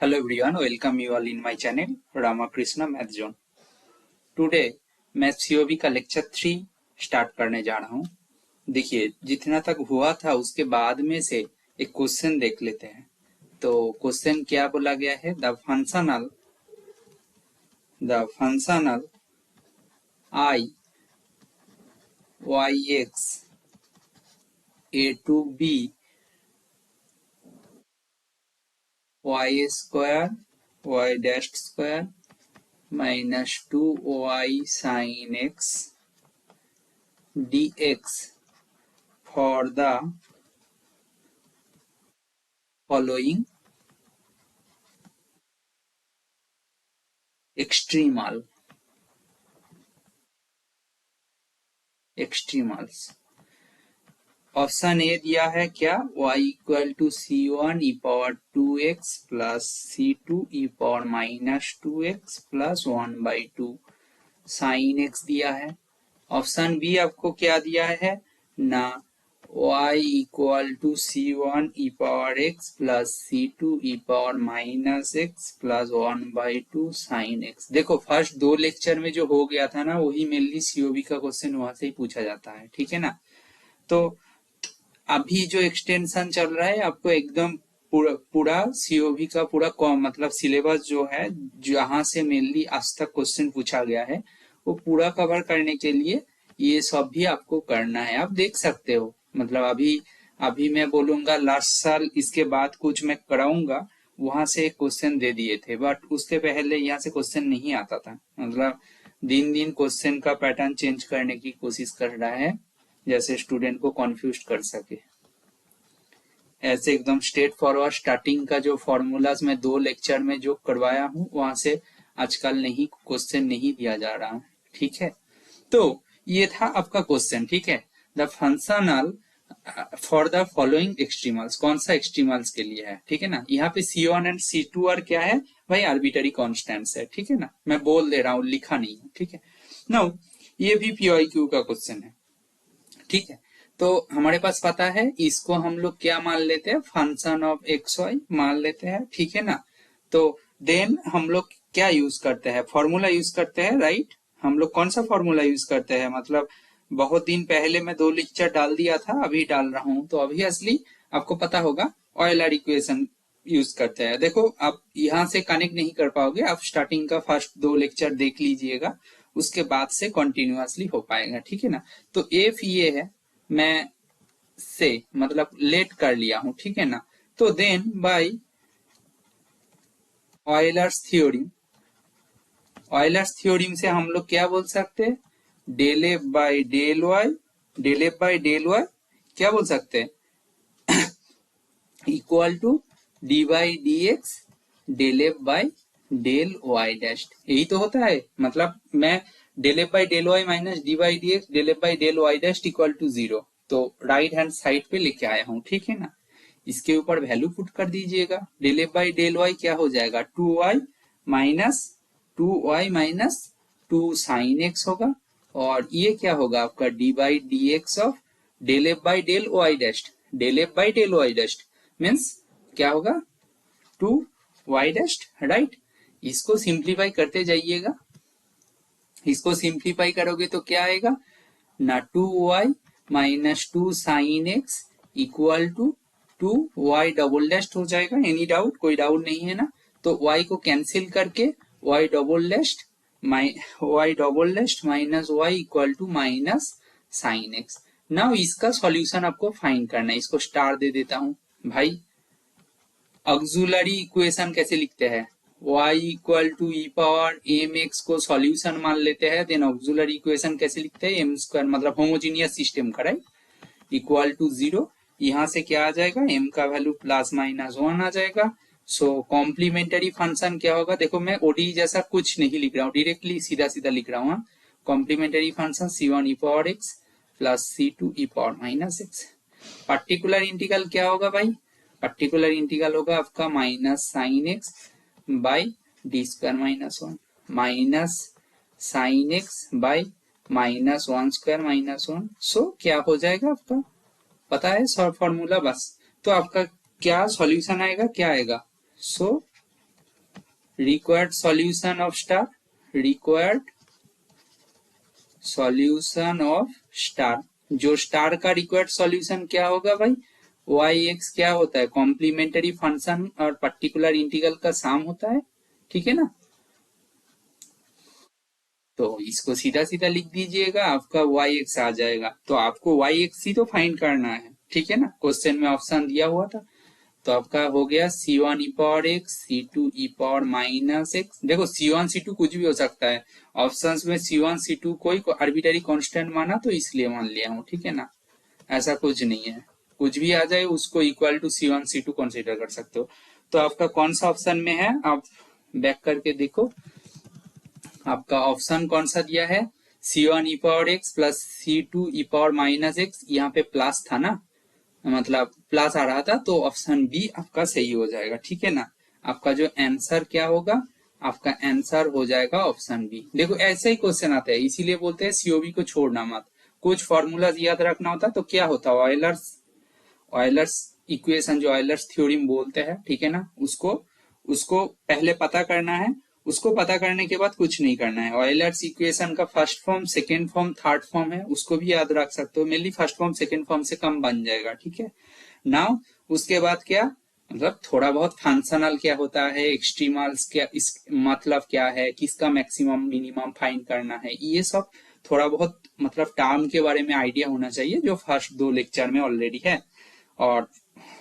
Hello everyone, welcome you all in my channel Ramakrishna Math Zone. Today मैं COB का lecture 3 start करने जा रहा हूँ। देखिए जितना तक हुआ था उसके बाद में से एक क्वेश्चन देख लेते हैं। तो क्वेश्चन क्या बोला गया है, the functional I yx a to b y square y dashed square minus 2y sin x dx for the following extremals. Option A दिया है क्या, y equal to c1 e power 2x plus c2 e power minus 2x plus 1/2 sine x दिया है। Option B आपको क्या दिया है ना, y equal to c1 e power x plus c2 e power minus x plus 1/2 sine x। देखो first दो lecture में जो हो गया था ना, वही मेनली सीओबी का क्वेश्चन वहां से ही पूछा जाता है, ठीक है ना। तो अभी जो एक्सटेंशन चल रहा है आपको एकदम पूरा सीओबी का पूरा मतलब सिलेबस जो है जहां से मेनली आज तक क्वेश्चन पूछा गया है वो पूरा कवर करने के लिए ये सब भी आपको करना है। आप देख सकते हो, मतलब अभी मैं बोलूंगा लास्ट साल इसके बाद कुछ मैं कराऊंगा, वहां से एक क्वेश्चन दे दिए थे, बट उसके पहले यहाँ से क्वेश्चन नहीं आता था। मतलब दिन दिन क्वेश्चन का पैटर्न चेंज करने की कोशिश कर रहा है, जैसे स्टूडेंट को कंफ्यूज कर सके। ऐसे एकदम स्ट्रेट फॉरवर्ड स्टार्टिंग का जो फॉर्मूलाज मैं दो लेक्चर में जो करवाया हूँ वहां से आजकल नहीं क्वेश्चन नहीं दिया जा रहा है, ठीक है। तो ये था आपका क्वेश्चन, ठीक है। The functional for the following extremals, कौन सा एक्सट्रीमल्स के लिए है, ठीक है ना। यहाँ पे C1 एंड C2 और क्या है भाई, आर्बिटरी कॉन्स्टेंट्स है, ठीक है ना। मैं बोल दे रहा हूँ, लिखा नहीं है, ठीक है। नाउ ये भी PYQ का क्वेश्चन है, ठीक है। तो हमारे पास पता है इसको हम लोग क्या मान लेते हैं, फंक्शन ऑफ एक्स वाई मान लेते हैं, ठीक है ना। तो देन हम लोग क्या यूज करते हैं, फॉर्मूला यूज करते हैं, राइट। हम लोग कौन सा फॉर्मूला यूज करते हैं, मतलब बहुत दिन पहले मैं दो लेक्चर डाल दिया था, अभी डाल रहा हूं, तो अभी असली आपको पता होगा ऑयलर इक्वेशन यूज करते हैं। देखो आप यहाँ से कनेक्ट नहीं कर पाओगे, आप स्टार्टिंग का फर्स्ट दो लेक्चर देख लीजिएगा, उसके बाद से कंटिन्यूअसली हो पाएगा, ठीक है ना। तो एफ ये है, मैं से मतलब लेट कर लिया हूं, ठीक है ना। तो देन बाय ऑयलर्स थ्योरम से हम लोग क्या बोल सकते हैं, del F by del Y क्या बोल सकते हैं equal to D by D x del F by del Y dash. यही तो होता है, मतलब मैं del F by del Y minus D by D x del F by del Y dash equal to 0, तो राइट हैंड साइड पे लेके आया हूं, ठीक है ना। इसके ऊपर वैल्यू पुट कर दीजिएगा, del F by del Y क्या हो जाएगा, 2y माइनस 2 साइन एक्स होगा, और ये क्या होगा आपका D by D X of del F by del Y dash, del F by del Y dash means क्या होगा 2y डैश, राइट। इसको सिंप्लीफाई करते जाइएगा, इसको सिंप्लीफाई करोगे तो क्या आएगा ना, 2y minus 2 sine X equal to 2y double dash हो जाएगा। एनी डाउट, कोई डाउट नहीं है ना। तो y को कैंसिल करके y double dash minus y equal to minus sine X. Now इसका सॉल्यूशन आपको फाइंड करना है, इसको स्टार दे देता हूं भाई। ऑक्सिलरी इक्वेशन कैसे लिखते हैं, y equal to E power M X को सॉल्यूशन मान लेते हैं, देन ऑक्सिलरी इक्वेशन कैसे लिखते हैं, एम स्क्वायर मतलब होमोजीनियस सिस्टम का, राइट, इक्वल टू 0। यहां से क्या आ जाएगा, m का वैल्यू प्लस माइनस 1 आ जाएगा। सो कॉम्प्लीमेंटरी फंक्शन क्या होगा, देखो मैं ओडी जैसा कुछ नहीं लिख रहा हूँ, डायरेक्टली सीधा सीधा लिख रहा हूँ। Complementary function C1 e power x plus C2 e power minus x. Particular integral क्या होगा भाई, पर्टिकुलर इंटीग्रल होगा आपका minus sine x by D square minus 1 minus sine x by minus 1 square minus 1। So क्या हो जाएगा आपका, पता है शॉर्ट फॉर्मूला बस। तो आपका क्या सॉल्यूशन आएगा, क्या आएगा, so required solution of star, required solution of star, जो स्टार का रिक्वायर्ड सॉल्यूशन क्या होगा भाई, वाई एक्स क्या होता है, कॉम्प्लीमेंट्री फंक्शन और पर्टिकुलर इंटीग्रल का सम होता है, ठीक है ना। तो इसको सीधा सीधा लिख दीजिएगा, आपका वाई एक्स आ जाएगा। तो आपको वाई एक्स ही तो फाइंड करना है, ठीक है ना, क्वेश्चन में ऑप्शन दिया हुआ था। तो आपका हो गया C1 e power x, C2 e power minus x. देखो C1 C2 कुछ भी हो सकता है, ऑप्शंस में C1 C2 कोई आर्बिटरी कांस्टेंट माना तो इसलिए मान लिया हूँ, ठीक है ना, ऐसा कुछ नहीं है, कुछ भी आ जाए उसको equal to C1 C2 consider कर सकते हो। तो आपका कौन सा ऑप्शन में है, आप बैक करके देखो, आपका ऑप्शन कौन सा दिया है, C1 e power x plus C2 e power minus x, यहाँ पे प्लस था ना, मतलब प्लस आ रहा था, तो ऑप्शन बी आपका सही हो जाएगा, ठीक है ना। आपका जो आंसर क्या होगा, आपका आंसर हो जाएगा ऑप्शन बी। देखो ऐसे ही क्वेश्चन आता है, इसीलिए बोलते हैं सीओबी को छोड़ना मत, कुछ फॉर्मूला याद रखना होता तो क्या होता, ऑयलर्स ऑयलर्स इक्वेशन, जो ऑयलर्स थ्योरम बोलते हैं, ठीक है ना, उसको उसको पहले पता करना है, उसको पता करने के बाद कुछ नहीं करना है। ऑयलर्स इक्वेशन का first form, second form, third form है, उसको भी याद रख सकते हो, mainly first form second form से कम बन जाएगा, ठीक है। नाउ उसके बाद क्या, मतलब थोड़ा बहुत फंक्शनल क्या होता है, एक्सट्रीमल्स क्या, इस मतलब क्या है, किसका मैक्सिमम मिनिमम फाइंड करना है, ये सब थोड़ा बहुत मतलब टर्म के बारे में आइडिया होना चाहिए, जो फर्स्ट 2 लेक्चर में ऑलरेडी है। और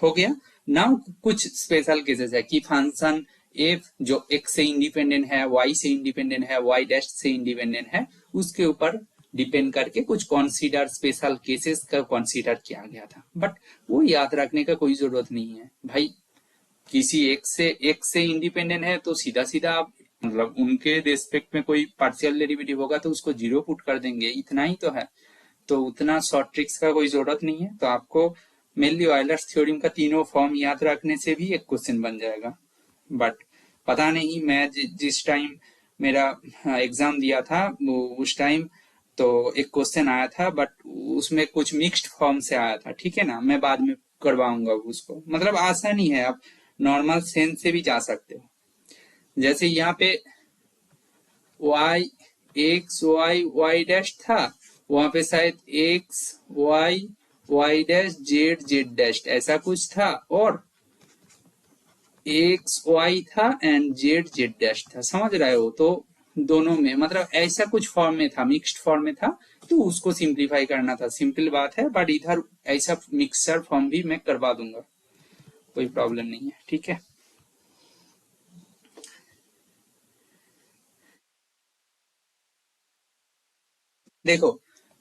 हो गया। नाउ कुछ स्पेशल केसेस है कि फंक्शन एफ जो एक्स से इंडिपेंडेंट है, वाई से इंडिपेंडेंट है, वाई डैश से इंडिपेंडेंट है, उसके ऊपर डिपेंड करके कुछ कॉन्सिडर स्पेशल केसेस का कॉन्सिडर किया गया था, बट वो याद रखने का कोई जरूरत नहीं है भाई। किसी एक से इंडिपेंडेंट है तो सीधा सीधा आप मतलब उनके रेस्पेक्ट में कोई पार्शियल डेरिवेटिव होगा तो उसको जीरो पुट कर देंगे, इतना ही तो है। तो उतना शॉर्ट ट्रिक्स का कोई जरूरत नहीं है। तो आपको मेनली ऑयलर्स थ्योरम का तीनों फॉर्म याद रखने से भी एक क्वेश्चन बन जाएगा। बट पता नहीं, मैं जिस टाइम मेरा एग्जाम दिया था वो उस टाइम तो एक क्वेश्चन आया था, बट उसमें कुछ मिक्स्ड फॉर्म से आया था, ठीक है ना, मैं बाद में करवाऊंगा उसको, मतलब आसान ही है, आप नॉर्मल सेंस से भी जा सकते हो। जैसे यहाँ पे Y X Y Y dash था, वहां पे शायद X Y Y dash Z Z dash ऐसा कुछ था, और एक्स वाई था एंड जेड जेड डैश था, समझ रहे हो। तो दोनों में मतलब ऐसा कुछ फॉर्म में था, मिक्स्ड फॉर्म में था, तो उसको सिंप्लीफाई करना था, सिंपल बात है। बट इधर ऐसा मिक्सचर फॉर्म भी मैं करवा दूंगा, कोई प्रॉब्लम नहीं है, ठीक है। देखो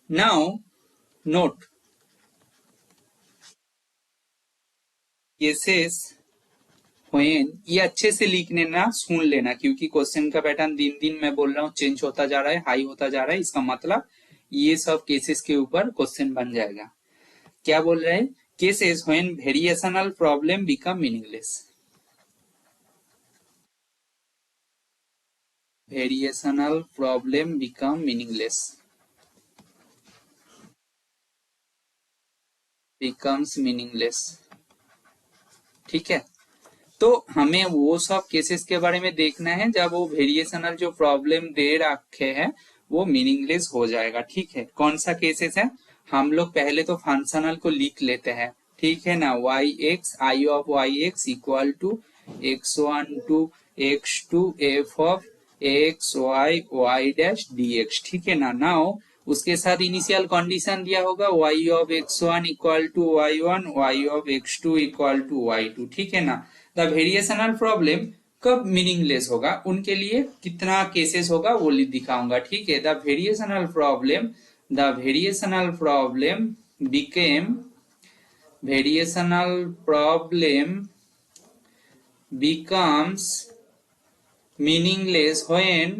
नाउ नोट केसेस व्हेन, ये अच्छे से लिख लेना, सुन लेना, क्योंकि क्वेश्चन का पैटर्न दिन दिन मैं बोल रहा हूँ चेंज होता जा रहा है, हाई होता जा रहा है, इसका मतलब ये सब केसेस के ऊपर क्वेश्चन बन जाएगा। क्या बोल रहे हैं, cases when variational problem become meaningless, variational problem become meaningless, becomes meaningless, ठीक है। तो हमें वो सब केसेस के बारे में देखना है जब वो वेरिएशनल जो प्रॉब्लम दे रखे हैं वो मीनिंगलेस हो जाएगा, ठीक है। कौन सा केसेस है, हम लोग पहले तो फंक्शनल को लिख लेते हैं, ठीक है ना, Y X I of Y X equal to x1 to x2 F of X Y Y dash D X, ठीक है ना। नाउ उसके साथ इनिशियल कंडीशन दिया होगा y of x1 equal to y1, y of x2 equal to y2, ठीक है ना। द वेरिएशनल प्रॉब्लम कब मीनिंगलेस होगा, उनके लिए कितना केसेस होगा वो दिखाऊंगा, ठीक है। The variational problem became variational problem becomes meaningless when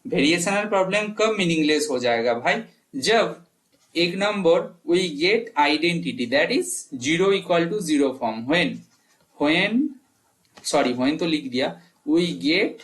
variational problem कब मीनिंगलेस हो जाएगा भाई, जब एक number we get identity that is zero equal to zero form, when sorry when तो लिख दिया, वी गेट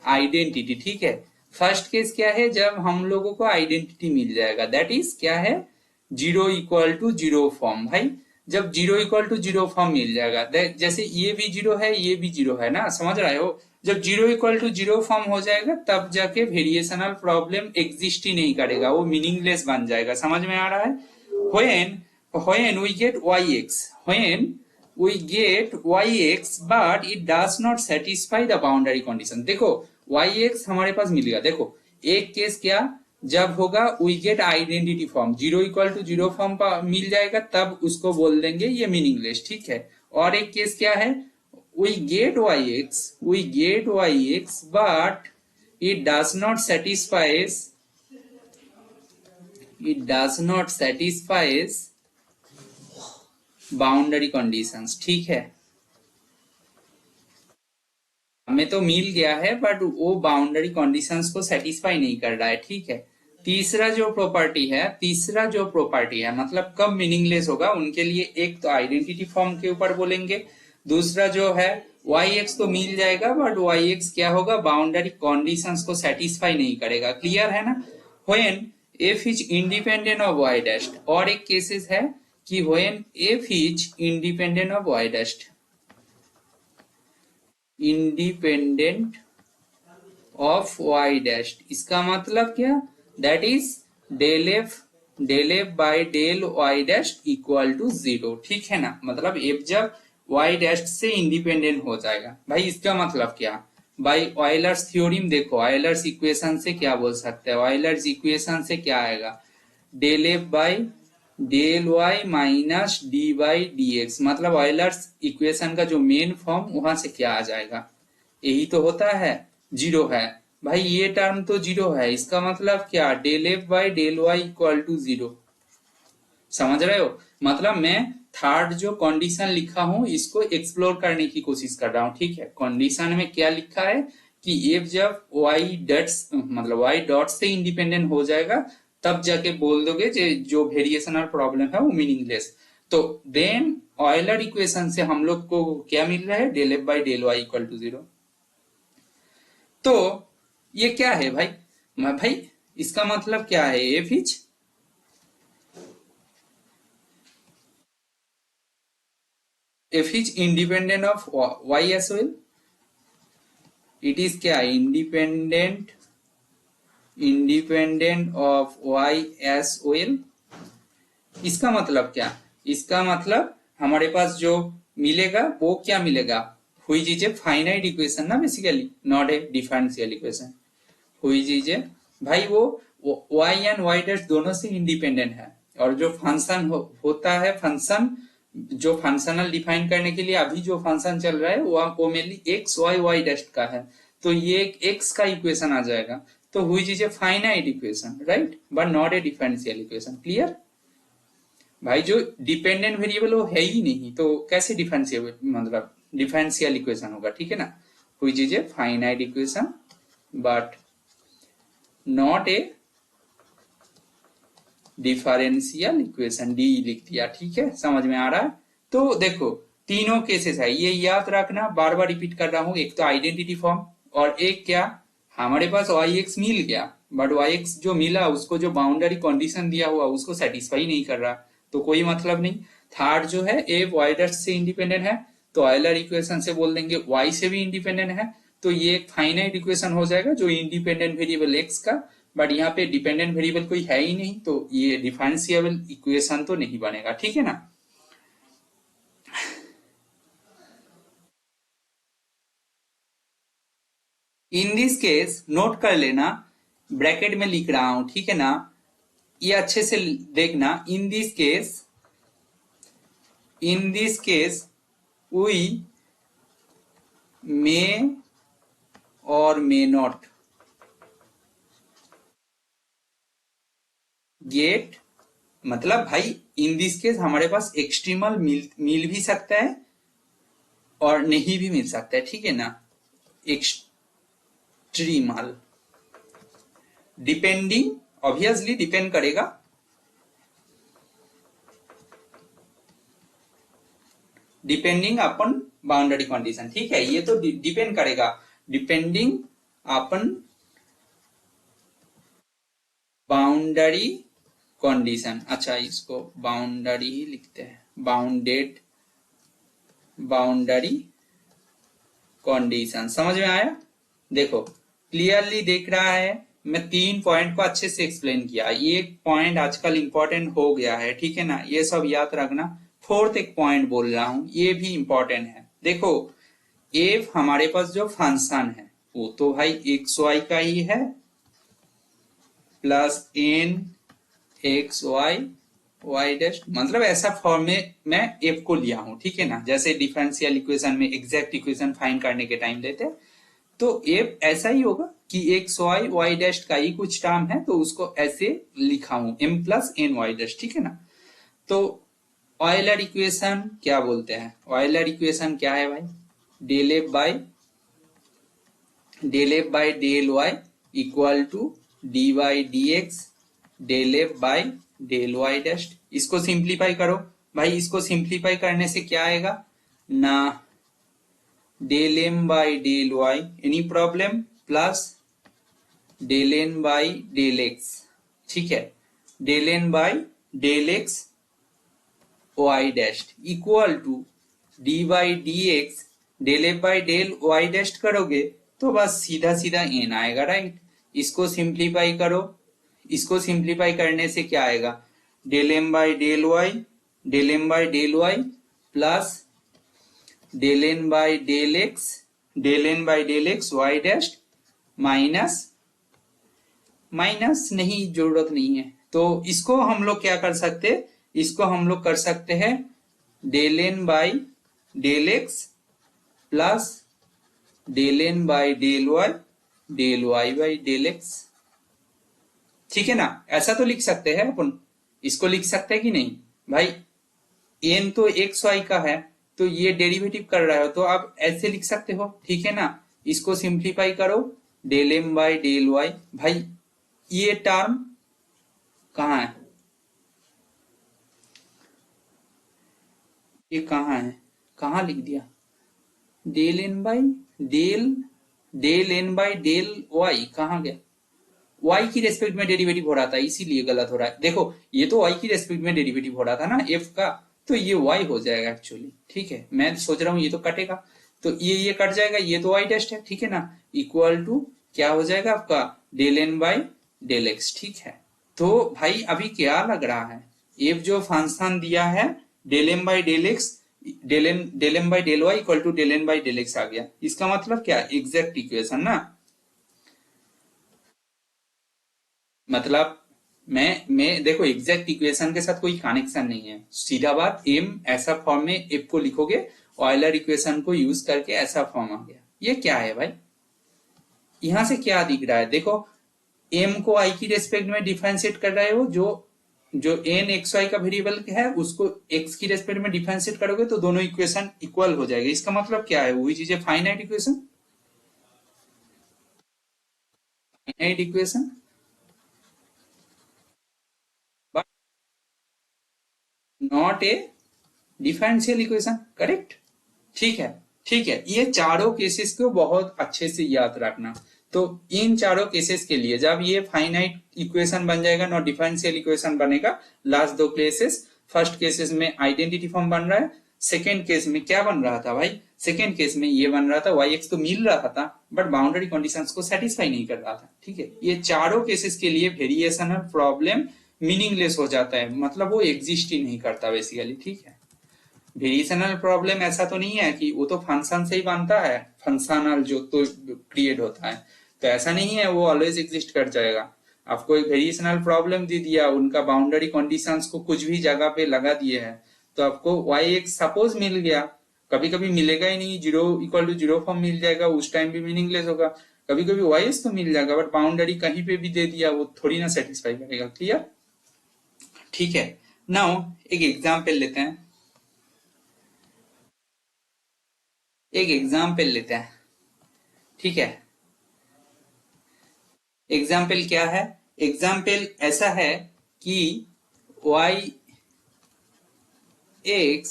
आइडेंटिटी, ठीक है। फर्स्ट केस क्या है, जब हम लोगों को आइडेंटिटी मिल जाएगा, दैट इज क्या है, zero equal to zero form भाई। जब 0 = 0 फॉर्म मिल जाएगा। जैसे ये भी 0 है, ये भी 0 है ना, समझ रहे हो। जब 0 = 0 फॉर्म हो जाएगा तब जाके वेरिएशनल प्रॉब्लम एग्जिस्ट ही नहीं करेगा, वो मीनिंगलेस बन जाएगा। समझ में आ रहा है। when we get yx, when we get yx but it does not satisfy the boundary condition। देखो yx हमारे पास मिल गया। देखो एक केस क्या, जब होगा we get identity form, 0 = 0 form मिल जाएगा तब उसको बोल देंगे ये मीनिंगलेस, ठीक है। और एक केस क्या है, we get yx but it does not satisfies boundary conditions, ठीक है। हमें तो मिल गया है बट वो बाउंड्री कंडीशंस को सेटिस्फाई नहीं कर रहा है, ठीक है। तीसरा जो प्रॉपर्टी है मतलब कब मीनिंगलेस होगा उनके लिए, एक तो आइडेंटिटी फॉर्म के ऊपर बोलेंगे, दूसरा जो है yx तो मिल जाएगा बट yx क्या होगा, बाउंड्री कंडीशंस को सेटिस्फाई नहीं करेगा। क्लियर है ना। when f is independent of y dash, और एक केसेस है कि when f is independent of y dash, independent of y dash, इसका मतलब क्या, that is del F by del Y dash equal to 0, ठीक है ना। मतलब f जब y डैश से इंडिपेंडेंट हो जाएगा। भाई इसका मतलब क्या, भाई ऑयलर्स थ्योरम देखो, ऑयलर्स इक्वेशन से क्या बोल सकते हैं, ऑयलर्स इक्वेशन से क्या आएगा, del F by del Y minus D by D X. मतलब ऑयलर्स इक्वेशन का जो मेन फॉर्म वहां से क्या आ जाएगा, यही तो होता है, 0 है। भाई ये टर्म तो 0 है, इसका मतलब क्या, del F by del Y equal to 0। समझ रहे हो। मतलब मैं थर्ड जो कंडीशन लिखा हूं इसको एक्सप्लोर करने की कोशिश कर रहा हूं, ठीक है। कंडीशन में क्या लिखा है कि एफ जब वाई डॉट्स मतलब वाई डॉट से इंडिपेंडेंट हो जाएगा तब जाके बोल दोगे जो वेरिएशनल प्रॉब्लम है वो मीनिंगलेस। तो देन ऑयलर इक्वेशन से हम लोग को क्या मिल रहा है, del F by del Y equal to 0। तो ये क्या है भाई, भाई इसका मतलब क्या है, F is independent of Y as well. It is क्या, independent of Y as well. इसका मतलब क्या, इसका मतलब हमारे पास जो मिलेगा वो क्या मिलेगा, which is a finite equation ना, basically not a differential equation. Which is a, भाई वो y एंड y डैश दोनों से इंडिपेंडेंट है। और जो फंक्शन होता है, फंक्शन जो फंक्शनल डिफाइन करने के लिए अभी जो फंक्शन चल रहा है वो mainly X Y Y dash का है, तो ये एक एक्स का इक्वेशन आ जाएगा। तो which is a finite equation, right, but not a differential equation. Clear. भाई जो डिपेंडेंट वेरिएबल वो है ही नहीं तो कैसे डिफरेंशियल मतलब डिफरेंशियल इक्वेशन होगा, ठीक है ना। Which is a finite equation but not a differential equation, D लिख दिया, ठीक है, समझ में आ रहा है। तो देखो तीनों केसेस है, ये याद रखना, बार बार रिपीट कर रहा हूं। एक तो आइडेंटिटी फॉर्म, और एक क्या, हमारे पास yx मिल गया बट yx जो मिला उसको जो बाउंड्री कंडीशन दिया हुआ उसको सेटिस्फाई नहीं कर रहा, तो कोई मतलब नहीं। थर्ड जो है ए वाई डैश से इंडिपेंडेंट है, तो ऑयलर इक्वेशन से बोल देंगे y से भी इंडिपेंडेंट है, तो ये एक फाइनाइट इक्वेशन हो जाएगा जो इंडिपेंडेंट वेरिएबल x का, बट यहाँ पे डिपेंडेंट वेरिएबल कोई है ही नहीं, तो ये डिफरेंशिएबल इक्वेशन तो नहीं बनेगा, ठीक है ना। इन दिस केस नोट कर लेना, ब्रैकेट में लिख रहा हूं, ठीक है ना, ये अच्छे से देखना। In this case we may और मे नॉट गेट, मतलब भाई इन दिस केस हमारे पास एक्सट्रीमल मिल भी सकता है और नहीं भी मिल सकता है, ठीक है ना। एक्सट्रीमल डिपेंडिंग, ऑब्वियसली डिपेंड करेगा, डिपेंडिंग अपन बाउंड्री कंडीशन, ठीक है, ये तो डिपेंड करेगा डिपेंडिंग अपन बाउंड्री कंडीशन। अच्छा इसको बाउंड्री ही लिखते हैं। Bounded boundary condition. समझ में आया? देखो क्लियरली देख रहा है, मैं 3 पॉइंट को अच्छे से एक्सप्लेन किया। ये पॉइंट आजकल इंपॉर्टेंट हो गया है, ठीक है ना, ये सब याद रखना। फोर्थ एक पॉइंट बोल रहा हूं, ये भी इंपॉर्टेंट है। देखो एफ हमारे पास जो फंक्शन है वो तो भाई एक्स वाई का ही है, plus N X Y Y dash, मतलब ऐसा फॉर्म में मैं एफ को लिया हूं, ठीक है ना, जैसे डिफरेंशियल इक्वेशन में एग्जैक्ट इक्वेशन फाइंड करने के टाइम लेते हैं, तो एफ ऐसा ही होगा कि एक्स वाई वाई डैश का ही कुछ टर्म है, तो उसको ऐसे लिखा हूं M plus N Y dash, ठीक है ना। तो ऑयलर इक्वेशन क्या बोलते हैं? ऑयलर इक्वेशन क्या है भाई? Del F by del Y equal to D Y D x del F by del Y dash. इसको सिंप्लीफाई करो भाई, इसको सिंप्लीफाई करने से क्या आएगा ना, del M by del Y, any problem, plus del N by del X, ठीक है, del N by del X Y dash equal to D by D x del F by del Y dash करोगे तो बस सीधा सीधा N आएगा, right. इसको simplify करो, इसको सिंप्लीफाई करने से क्या आएगा, del M by del Y plus del N by del X Y dash minus, minus नहीं जरूरत नहीं है, तो इसको हम लोग क्या कर सकते, इसको हम लोग कर सकते हैं del N by del X plus del N by del Y by del X, ठीक है ना। ऐसा तो लिख सकते हैं अपन, इसको लिख सकते हैं कि नहीं भाई, एन तो एक्स वाई का है तो ये डेरिवेटिव कर रहा है तो आप ऐसे लिख सकते हो, ठीक है ना। इसको सिंप्लीफाई करो, del M by del Y, भाई ये टर्म कहाँ है, ये कहाँ है, कहाँ लिख दिया, del N by del N by del Y कहाँ गया, y की रेस्पेक्ट में डेरिवेटिव हो रहा था इसीलिए गलत हो रहा है। देखो ये तो y की रेस्पेक्ट में डेरिवेटिव हो रहा था ना f का, तो ये y हो जाएगा एक्चुअली, ठीक है। मैं सोच रहा हूं ये तो कटेगा, तो ये कट जाएगा, ये तो y टेस्ट है, ठीक है ना, इक्वल टू क्या हो जाएगा आपका del N by del X, ठीक है। तो भाई अभी क्या लग रहा है, f जो फंक्शन दिया है del M by del x, del M by del Y equal to del N by del x आ गया, इसका मतलब क्या, एग्जैक्ट इक्वेशन ना, मतलब मैं देखो एग्जैक्ट इक्वेशन के साथ कोई कनेक्शन नहीं है, सीधा बात एम ऐसा फॉर्म में एफ को लिखोगे, ऑयलर इक्वेशन को यूज करके ऐसा फॉर्म आ गया। ये क्या है भाई, यहां से क्या दिख रहा है, देखो एम को आई की रेस्पेक्ट में डिफरेंशिएट कर रहे हो, जो एन एक्स वाई का वेरिएबल है उसको एक्स की रेस्पेक्ट में डिफरेंशिएट करोगे तो दोनों इक्वेशन इक्वल हो जाएगा। इसका मतलब क्या है, वही चीज है finite equation, finite equation but not a differential equation, correct, ठीक है, ठीक है। ये चारों केसेस को बहुत अच्छे से याद रखना। तो इन चारों केसेस के लिए जब ये फाइनाइट इक्वेशन बन जाएगा, नॉट डिफरेंशियल इक्वेशन बनेगा, लास्ट दो केसेस, फर्स्ट केसेस में आइडेंटिटी फॉर्म बन रहा है, सेकेंड केस में क्या बन रहा था भाई, सेकेंड केस में ये बन रहा था वाई एक्स तो मिल रहा था बट बाउंड्री कंडीशंस को सेटिस्फाई नहीं कर रहा था, ठीक है। ये चारों केसेस के लिए वेरिएशनल प्रॉब्लम मीनिंगलेस हो जाता है, मतलब वो एग्जिस्ट ही नहीं करता बेसिकली, ठीक है। वेरिएशनल प्रॉब्लम ऐसा तो नहीं है कि वो तो फंक्शन से ही बनता है, फंक्शनल जो तो क्रिएट होता है, तो ऐसा नहीं है वो ऑलवेज एग्जिस्ट कर जाएगा। आपको एक वेरिएशनल प्रॉब्लम दे दिया, उनका बाउंड्री कंडीशंस को कुछ भी जगह पे लगा दिए हैं, तो आपको वाई एक्स सपोज मिल गया, कभी कभी मिलेगा ही नहीं, zero equal to zero form मिल जाएगा, उस टाइम भी मीनिंगलेस होगा, कभी कभी वाई एक्स तो मिल जाएगा बट बाउंड्री कहीं पे भी दे दिया वो थोड़ी ना सेटिस्फाई करेगा, क्लियर, ठीक है। नाउ एक एग्जाम्पल लेते हैं, एक एग्जाम्पल लेते हैं, ठीक है। एग्जाम्पल क्या है, एग्जाम्पल ऐसा है कि y x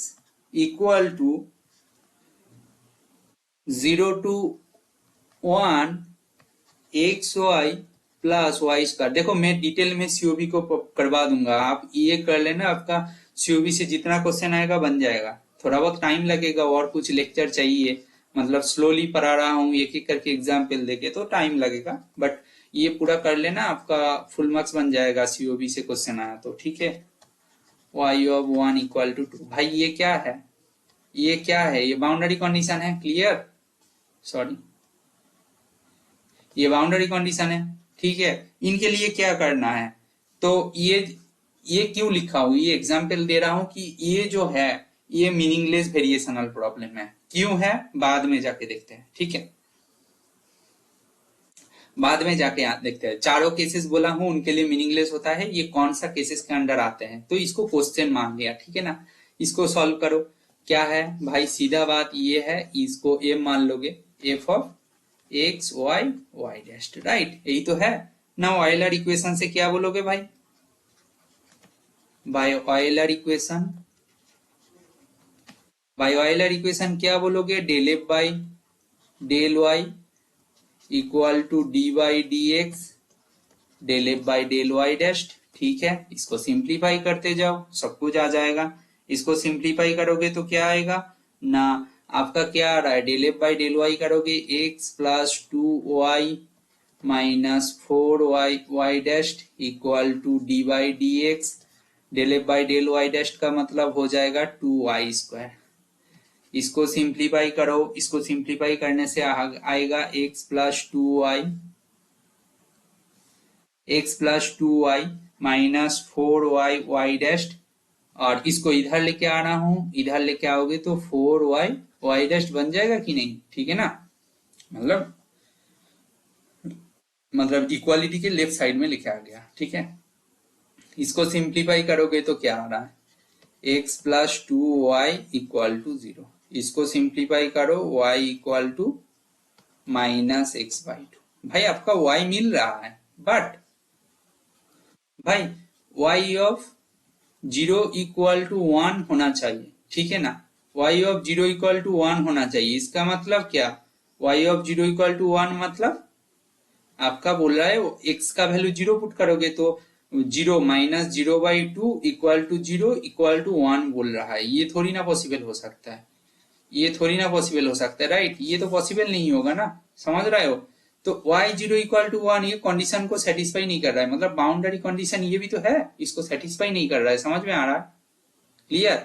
equal to 0 to 1 X Y plus Y square. देखो मैं डिटेल में सीओबी को करवा दूंगा, आप ये कर लेना, आपका सीओबी से जितना क्वेश्चन आएगा बन जाएगा। थोड़ा बहुत टाइम लगेगा और कुछ लेक्चर चाहिए, मतलब स्लोली पढ़ा रहा हूँ, एक एक करके एग्जाम्पल देके तो टाइम लगेगा, बट ये पूरा कर लेना, आपका फुल मार्क्स बन जाएगा सीओबी से क्वेश्चन आया तो। ठीक है, y ऑफ 1 इक्वल टू 2। भाई ये क्या है, ये क्या है, ये बाउंड्री कंडीशन है, क्लियर, सॉरी ये बाउंड्री कंडीशन है। ठीक है, इनके लिए क्या करना है, तो ये क्यों लिखा हूं, ये एग्जाम्पल दे रहा हूं कि ये जो है ये मीनिंगलेस वेरिएशनल प्रॉब्लम है। क्यों है बाद में जाके देखते हैं। ठीक है, बाद में जाके देखते हैं। चारों केसेस बोला हूं उनके लिए मीनिंगलेस होता है, ये कौन सा केसेस के अंडर आते हैं, तो इसको क्वेश्चन मान लिया। ठीक है ना, इसको सॉल्व करो। क्या है भाई, सीधा बात ये है, इसको ए मान लोगे, F of X Y Y dash, right, यही तो है ना। ऑयलर इक्वेशन से क्या बोलोगे भाई, by Euler equation, by Euler equation क्या बोलोगे, del F by del Y equal to D by D x del F by del Y dash. ठीक है, इसको सिंप्लीफाई करते जाओ, सब कुछ आ जाएगा। इसको सिंप्लीफाई करोगे तो क्या आएगा ना, आपका क्या आ रहा है, del F by del y करोगे x plus 2y minus 4y Y dash equal to D by D x del F by del Y dash का मतलब हो जाएगा 2y स्क्वायर। इसको सिंप्लीफाई करो, इसको सिंप्लीफाई करने से आएगा X plus 2y, X plus 2y minus 4y Y dash, और इसको इधर लेके आ रहा हूं, इधर लेके आओगे तो 4y वाई डैश बन जाएगा कि नहीं। ठीक है ना, मतलब इक्वालिटी के लेफ्ट साइड में लिखा गया। ठीक है, इसको सिंप्लीफाई करोगे तो क्या आ रहा है, x plus 2y equal to 0। इसको सिंप्लीफाई करो, y equal to minus X by 2। भाई आपका y मिल रहा है, बट भाई y ऑफ 0 इक्वल टू 1 होना चाहिए। ठीक है ना, y ऑफ 0 इक्वल टू 1 होना चाहिए। इसका मतलब क्या, y ऑफ 0 इक्वल टू 1 मतलब आपका बोल रहा है x का वैल्यू 0 पुट करोगे तो 0 minus 0 by 2 equal to 0 equal to 1 बोल रहा है। ये थोड़ी ना पॉसिबल हो सकता है, ये थोड़ी ना पॉसिबल हो सकता है, राइट, ये तो पॉसिबल नहीं होगा ना, समझ रहे हो। तो y0 इक्वल टू 1 ये कंडीशन को सेटिस्फाई नहीं कर रहा है, मतलब बाउंड्री कंडीशन ये भी तो है, इसको सेटिस्फाई नहीं कर रहा है। समझ में आ रहा है, क्लियर,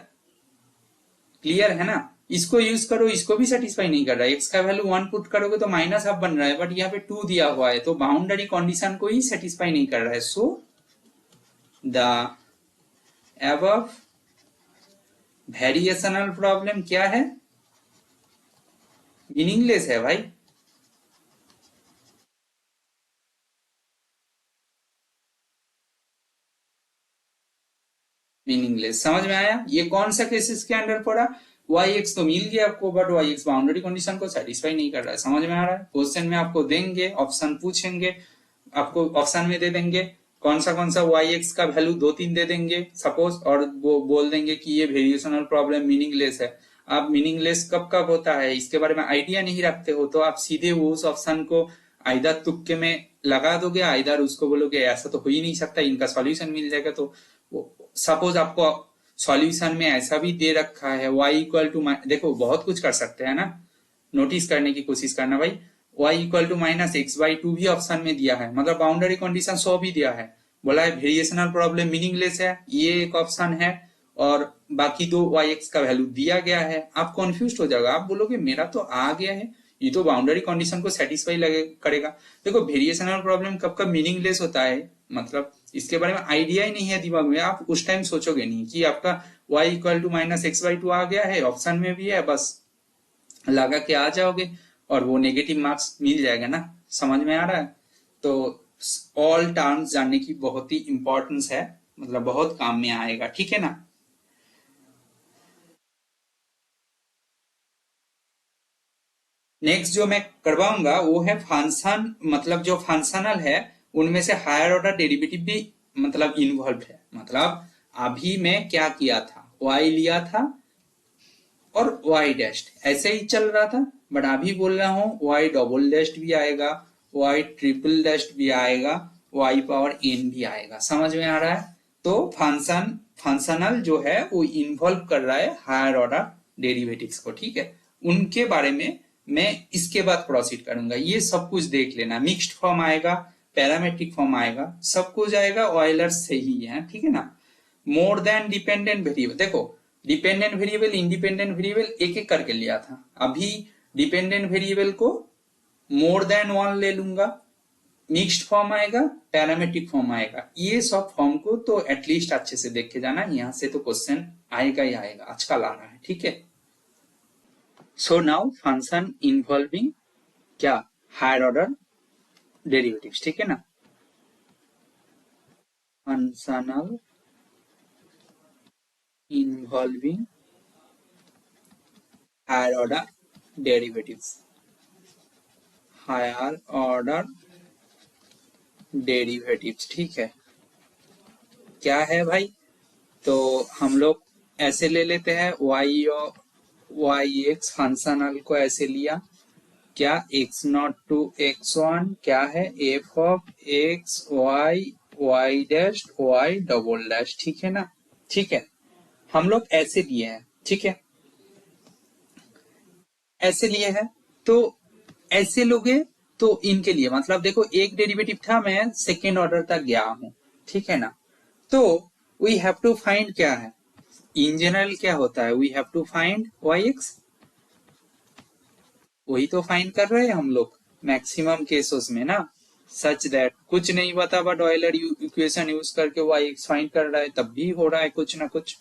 क्लियर है ना। इसको यूज करो, इसको भी सेटिस्फाई नहीं कर रहा है, x का वैल्यू 1 पुट करोगे तो माइनस हाफ बन रहा है, बट यहाँ पे 2 दिया हुआ है, तो बाउंड्री कंडीशन को ही सेटिस्फाई नहीं कर रहा है। So the above variational problem क्या है, मीनिंगलेस है भाई। मीनिंगलेस, समझ में आया। ये कौन सा केसेस के अंडर पड़ा, वाई एक्स तो मिल गया आपको, but why x boundary condition को सेटिस्फाई नहीं कर रहा है। समझ में आ रहा है, क्वेश्चन में आपको देंगे, ऑप्शन पूछेंगे, आपको ऑप्शन में दे देंगे कौन सा वाई एक्स का वैल्यू 2-3 दे देंगे सपोज, और वो बोल देंगे कि ये वेरिएशनल प्रॉब्लम मीनिंगलेस है। आप मीनिंगलेस कब कब होता है इसके बारे में आइडिया नहीं रखते हो, तो आप सीधे उस ऑप्शन को आइदर तुक्के में लगा दोगे, आइदर उसको बोलोगे ऐसा तो हो ही नहीं सकता, इनका सॉल्यूशन मिल जाएगा। तो सपोज आपको सॉल्यूशन में ऐसा भी दे रखा है y इक्वल टू, देखो बहुत कुछ कर सकते हैं ना, नोटिस करने की कोशिश करना भाई, y equal to minus X by 2 भी ऑप्शन में दिया है, मतलब बाउंड्री कंडीशन 100 भी दिया है, बोला है वेरिएशनल प्रॉब्लम मीनिंगलेस है, ये एक ऑप्शन है, और बाकी दो y(x) का वैल्यू दिया गया है। आप कंफ्यूज हो जाएगा, आप बोलोगे मेरा तो आ गया है, ये तो बाउंड्री कंडीशन को सेटिस्फाई करेगा। देखो वेरिएशनल प्रॉब्लम कब कब मीनिंगलेस होता है, मतलब इसके बारे में आइडिया ही नहीं है दिमाग में, आप उस टाइम सोचोगे नहीं कि आपका y equal to minus X by 2 आ गया है, ऑप्शन में भी है, बस लगा के आ जाओगे और वो नेगेटिव मार्क्स मिल जाएगा ना। समझ में आ रहा है, तो ऑल टर्म्स जानने की बहुत ही इंपॉर्टेंस है, मतलब बहुत काम में आएगा। ठीक है ना। नेक्स्ट जो मैं करवाऊंगा वो है फंक्शन, मतलब जो फंक्शनल है उनमें से हायर ऑर्डर डेरिवेटिव भी मतलब इन्वॉल्व है। मतलब अभी मैं क्या किया था, y लिया था और y डैश ऐसे ही चल रहा था, बट अभी बोल रहा हूं y डबल डैश भी आएगा, y ट्रिपल डैश भी आएगा, y पावर n भी आएगा। समझ में आ रहा है। तो फंक्शन फंक्शनल जो है वो इन्वॉल्व कर रहा है हायर ऑर्डर डेरिवेटिव्स को, ठीक है। उनके बारे में मैं इसके बाद प्रोसीड करूंगा। ये सब कुछ देख लेना, मिक्स्ड फॉर्म आएगा, पैरामेट्रिक फॉर्म आएगा, सब कुछ आएगा, ऑयलर से ही है, ठीक है ना। मोर देन डिपेंडेंट वेरिएबल, देखो डिपेंडेंट वेरिएबल इंडिपेंडेंट वेरिएबल एक एक करके लिया था, अभी डिपेंडेंट वेरिएबल को मोर देन वन ले लूंगा, मिक्स्ड फॉर्म आएगा, पैरामेट्रिक फॉर्म आएगा। ये सब फॉर्म को तो एटलीस्ट अच्छे से देख के जाना, यहां से तो क्वेश्चन आएगा ही आएगा, आजकल आ रहा है, ठीक है। सो नाउ फंक्शन इन्वॉल्विंग क्या, हायर ऑर्डर डेरिवेटिव्स, ठीक है ना। Functional involving higher order derivatives, higher order derivatives, ठीक है। क्या है भाई, तो हम लोग ऐसे ले लेते हैं, वाई एक्स फंक्शनल को ऐसे लिया, क्या X naught to X one क्या है, F of X Y Y dash Y double dash, ठीक है ना। ठीक है, हम लोग ऐसे लिए हैं, ठीक है, ऐसे लिए हैं। तो ऐसे लोगे तो इनके लिए मतलब देखो एक डेरिवेटिव था, मैं सेकेंड ऑर्डर तक गया हूं, ठीक है ना। तो वी हैव टू फाइंड क्या है, इन जनरल क्या होता है, we have to find Y X, वही तो फाइंड कर रहे हैं हम लोग मैक्सिमम केसेस में ना, सच दैट कुछ नहीं पता बट ऑयलर इक्वेशन यूज करके वाई एक्स फाइंड कर रहा है, तब भी हो रहा है कुछ ना कुछ,